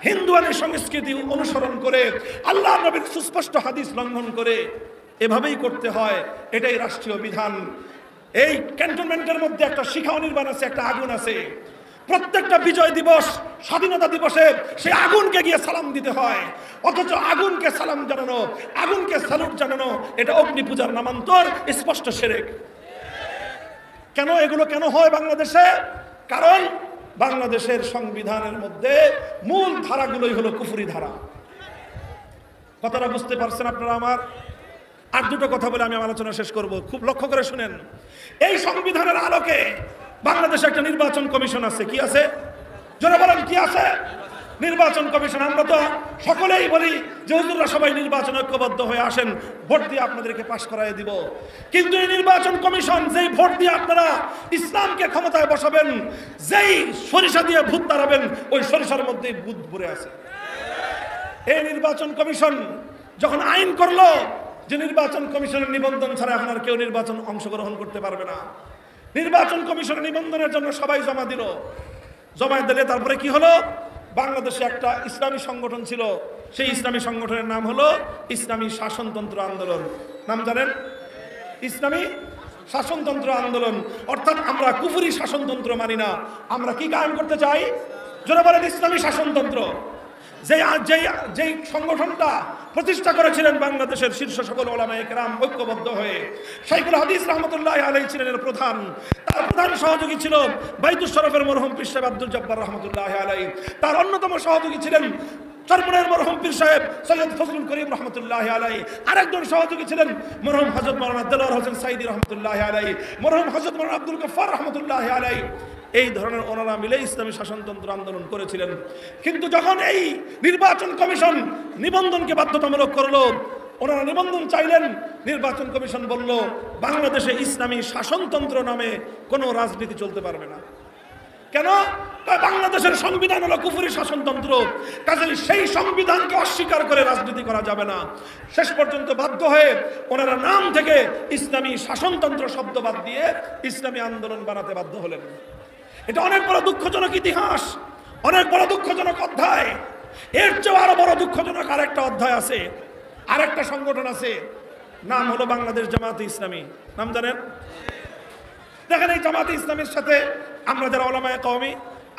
হিন্দুয়ানি সংস্কৃতি অনুসরণ করে, আল্লাহ নবীর সুস্পষ্ট হাদিস লঙ্ঘন করে এভাবেই করতে হয়, এটাই রাষ্ট্রীয় বিধান। এই ক্যান্টনমেন্টের মধ্যে একটা শিখা নির্বাণ আছে, একটা আগুন আছে। প্রত্যেকটা বিজয় দিবস, স্বাধীনতা দিবসে সেই আগুনকে গিয়ে সালাম দিতে হয়। অথচ আগুনকে সালাম জানানো, আগুনকে স্যালুট জানানো, এটা অগ্নি পূজার নামান্তর, স্পষ্ট শিরক। কেন এগুলো কেন হয় বাংলাদেশে? কারণ বাংলাদেশের সংবিধানের মধ্যে মূল ধারাগুলোই হলো কুফরি ধারা। কথাটা বুঝতে পারছেন আপনারা আমার? আর দুটো কথা বলে আমি আলোচনা শেষ করব, খুব লক্ষ্য করে শুনেন। এই সংবিধানের আলোকে বাংলাদেশে একটা নির্বাচন কমিশন আছে। কি আছে? জোরে বলেন, কি আছে? নির্বাচন কমিশন। আমরা তো সকলেই বলি যে হুজুররা সবাই নির্বাচন ঐক্যবদ্ধ হয়ে আসেন, ভোট দিয়ে আপনাদেরকে পাশ করাই দিব। কিন্তু এই নির্বাচন কমিশন যেই ভোট দিয়ে আপনারা ইসলামকে ক্ষমতায় বসাবেন, যেই সরিষা দিয়ে ভূত তাড়াবেন, ওই সরিষার মধ্যেই ভূত ভরে আছে। এই নির্বাচন কমিশন যখন আইন করলো যে নির্বাচন কমিশনের নিবন্ধন ছাড়া এখন আর কেউ নির্বাচন অংশগ্রহণ করতে পারবে না, নির্বাচন কমিশনের নিবন্ধনের জন্য সবাই জমা দিল। জমা দিলে তারপরে কি হলো? বাংলাদেশে একটা ইসলামী সংগঠন ছিল, সেই ইসলামী সংগঠনের নাম হলো ইসলামী শাসনতন্ত্র আন্দোলন। নাম জানেন? ইসলামী শাসনতন্ত্র আন্দোলন। অর্থাৎ আমরা কুফরি শাসনতন্ত্র মানি না, আমরা কি কায়েম করতে চাই? যারা বলেন ইসলামী শাসনতন্ত্র। যেই সংগঠনটা প্রতিষ্ঠা করেছিলেন বাংলাদেশের শীর্ষ সকল উলামায়ে কেরাম ঐক্যবদ্ধ হয়ে, শাইখুল হাদিস রাহমাতুল্লাহি আলাইহি ছিলেন এর প্রধান। তার প্রধান সহযোগী ছিল বাইতুল শরফের মরহুম পীর সাহেব আব্দুল জব্বার রাহমাতুল্লাহি আলাইহি। তার অন্যতম সহযোগী ছিলেন চরমনের মরহুম পীর সাহেব সৈয়দ ফজলুল করিম রাহমাতুল্লাহি আলাইহি। আরেকজন সহযোগী ছিলেন মরহুম হযরত মাওলানা দেলোয়ার হোসেন সাইদি রাহমাতুল্লাহি আলাইহি, মরহুম হযরত মাওলানা আব্দুল গফফার রাহমাতুল্লাহি আলাইহি। এই ধরনের ওনারা মিলে ইসলামী শাসনতন্ত্র আন্দোলন করেছিলেন। কিন্তু যখন এই নির্বাচন কমিশন নিবন্ধনকে বাধ্যতামূলক করলো, ওনারা নিবন্ধন চাইলেন, নির্বাচন কমিশন বলল বাংলাদেশে ইসলামী শাসনতন্ত্র নামে কোনো রাজনীতি চলতে পারবে না। কেন? বাংলাদেশের সংবিধান হলো কুফরি শাসনতন্ত্র, কাজেই সেই সংবিধানকে অস্বীকার করে রাজনীতি করা যাবে না। শেষ পর্যন্ত বাধ্য হয়ে ওনারা নাম থেকে ইসলামী শাসনতন্ত্র শব্দ বাদ দিয়ে ইসলামী আন্দোলন বানাতে বাধ্য হলেন। এটা অনেক বড় দুঃখজনক ইতিহাস, অনেক বড় দুঃখজনক অধ্যায়। এর চেয়ে আরো বড় দুঃখজনক আরেকটা অধ্যায় আছে, আরেকটা সংগঠন আছে, নাম হলো বাংলাদেশ জামাতে ইসলামী। নাম জানেন? দেখেন, এই জামাতে ইসলামীর সাথে আমরা যারা ওলামায়ে কওমি,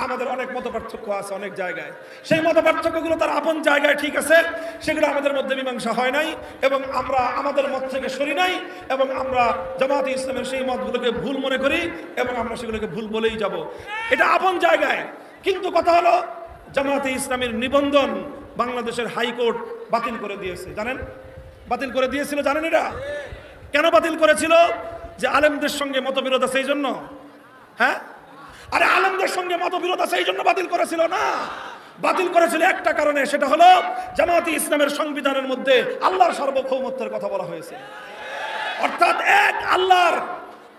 আমাদের অনেক মত পার্থক্য আছে অনেক জায়গায়। সেই মত পার্থক্যগুলো তার আপন জায়গায় ঠিক আছে, সেগুলো আমাদের মধ্যে মীমাংসা হয় নাই এবং আমরা আমাদের মত থেকে সরি নাই এবং আমরা জামাতে ইসলামের সেই মতগুলোকে ভুল মনে করি এবং আমরা সেগুলোকে ভুল বলেই যাব, এটা আপন জায়গায়। কিন্তু কথা হলো জামাতে ইসলামের নিবন্ধন বাংলাদেশের হাইকোর্ট বাতিল করে দিয়েছে। জানেন? বাতিল করে দিয়েছিল, জানেন এটা কেন বাতিল করেছিল? যে আলেমদের সঙ্গে মতবিরোধ আছে এই জন্য। হ্যাঁ, আরে আলেমদের সঙ্গে মতবিরোধ আছে এই জন্য বাতিল করেছিল না, বাতিল করেছিল একটা কারণে, সেটা হলো জামাতে ইসলামের সংবিধানের মধ্যে আল্লাহর সার্বভৌমত্বের কথা বলা হয়েছে, অর্থাৎ এক আল্লাহর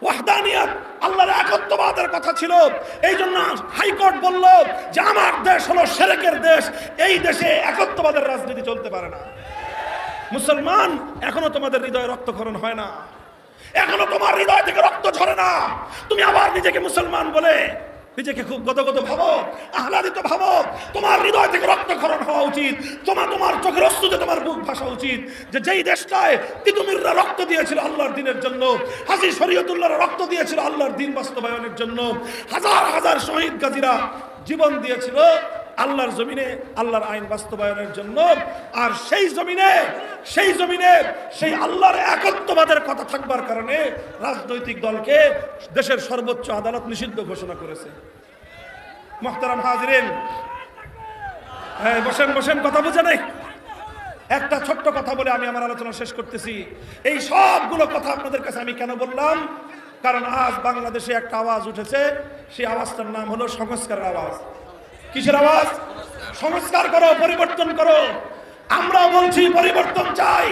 ওয়াহদানিয়াত, আল্লাহর একত্ববাদের কথা ছিল। এই জন্য হাইকোর্ট বলল যে আমার দেশ হলো শিরকের দেশ, এই দেশে একত্ববাদের রাজনীতি চলতে পারে না। মুসলমান, এখনো তোমাদের হৃদয়ে রক্তক্ষরণ হয় না, এখনো তোমার হৃদয় থেকে রক্ত ঝরে না। তুমি আবার নিজেকে মুসলমান বলে নিজেকে খুব গদগদ ভাবো, আহ্লাদিত ভাবো। তোমার হৃদয় থেকে রক্তক্ষরণ হওয়া উচিত, তোমার চোখের অশ্রুতে তোমার বুক ভাসা উচিত যে যেই দেশটায় তিতুমিররা রক্ত দিয়েছিল আল্লাহর দিনের জন্য, হাজী শরীয়তুল্লাহরা রক্ত দিয়েছিল আল্লাহর দিন বাস্তবায়নের জন্য, হাজার হাজার শহীদ গাজীরা জীবন দিয়েছিল আল্লাহর জমিনে আল্লাহর আইন বাস্তবায়নের জন্য, আর সেই জমিনে সেই আল্লাহর একত্ববাদের কথা থাকবার কারণে রাজনৈতিক দলকে দেশের সর্বোচ্চ আদালত নিষিদ্ধ ঘোষণা করেছে। মুহতারাম হাজিরিন, হ্যাঁ, বসেন, কথা বুঝে নাই। একটা ছোট্ট কথা বলে আমি আমার আলোচনা শেষ করতেছি। এই সবগুলো কথা আপনাদের কাছে আমি কেন বললাম? কারণ আজ বাংলাদেশে একটা আওয়াজ উঠেছে, সেই আওয়াজটার নাম হলো সংস্কারের আওয়াজ। কিসের আওয়াজ? সংস্কার করো, পরিবর্তন করো। আমরা বলছি পরিবর্তন চাই,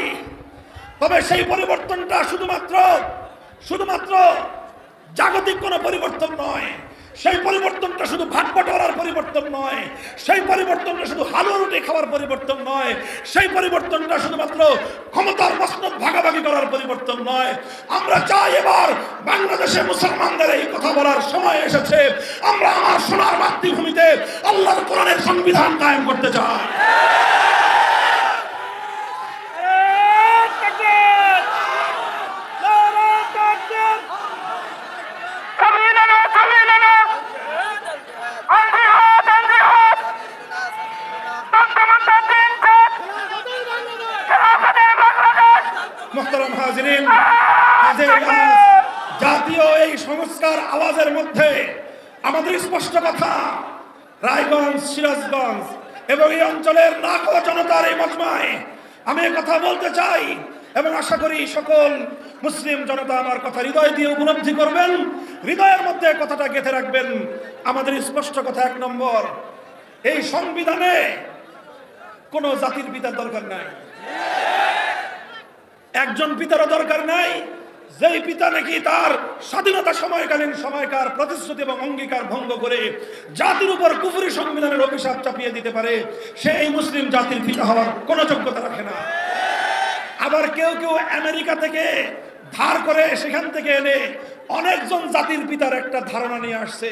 তবে সেই পরিবর্তনটা শুধুমাত্র জাগতিক কোনো পরিবর্তন নয়, সেই পরিবর্তনটা শুধু ভাগ বাটোয়ারার পরিবর্তন নয়, সেই পরিবর্তনটা শুধু হালুয়া রুটি খাওয়ার পরিবর্তন নয়, সেই পরিবর্তনটা শুধুমাত্র ক্ষমতার মসনদ ভাগাভাগি করার পরিবর্তন নয়। আমরা চাই এবার বাংলাদেশে মুসলমানদের এই কথা বলার সময় এসেছে, আমরা আমার সোনার মাতৃভূমিতে আল্লাহর কোরআনের সংবিধান কায়েম করতে চাই। মুহতারাম হাজিরিন, জাতীয় এই সংস্কার আওয়াজের মধ্যে আমাদের স্পষ্ট কথা, রায়গঞ্জ, সিরাজগঞ্জ এবং এই অঞ্চলের লাখো জনতার এই মজমায় আমি কথা বলতে চাই এবং আশা করি সকল মুসলিম জনতা আমার কথা হৃদয় দিয়ে উপলব্ধি করবেন, হৃদয়ের মধ্যে কথাটা গেঁথে রাখবেন। আমাদের স্পষ্ট কথা, এক নম্বর, এই সংবিধানে কোনো জাতির পিতার দরকার নাই, একজন পিতারও দরকার নাই যেই পিতা নাকি তার স্বাধীনতা সময়কার প্রতিশ্রুতি এবং অঙ্গীকার ভঙ্গ করে জাতির উপর কুফরি সংবিধানের অভিশাপ চাপিয়ে দিতে পারে, সে এই মুসলিম জাতির পিতা হওয়ার কোনো যোগ্যতা রাখে না। আবার কেউ আমেরিকা থেকে ধার করে সেখান থেকে এনে অনেকজন জাতির পিতার একটা ধারণা নিয়ে আসছে।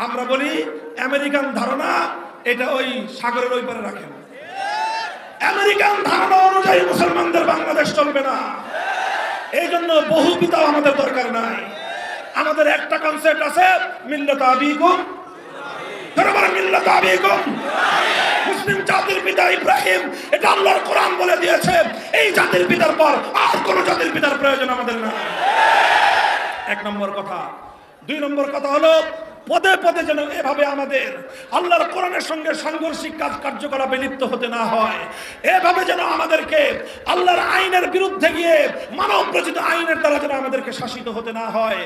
আমরা বলি আমেরিকান ধারণা, এটা ওই সাগরের ওই পারে রাখেন। আমেরিকান ধারণা অনুযায়ী মুসলমানদের বাংলাদেশ চলবে না। এই জন্য বহু পিতাও আমাদের দরকার নাই। আমাদের একটা কনসেপ্ট আছে, মিল্লাত আবিকুম, মিল্লাত আবিকুম, মুসলিম জাতির পিতা ইব্রাহিম, এটা আল্লাহর কোরআন বলে দিয়েছে। এই জাতির পিতার পর আর কোন জাতির পিতার প্রয়োজন আমাদের না। এক নম্বর কথা। দুই নম্বর কথা হলো, পদে পদে যেন এভাবে আমাদের আল্লাহর কোরআনের সঙ্গে সাংঘর্ষিক কার্যকলাপে লিপ্ত হতে না হয়, এভাবে যেন আমাদেরকে আল্লাহর আইনের বিরুদ্ধে গিয়ে মানব রচিত আইনের দ্বারা যেন আমাদেরকে শাসিত হতে না হয়।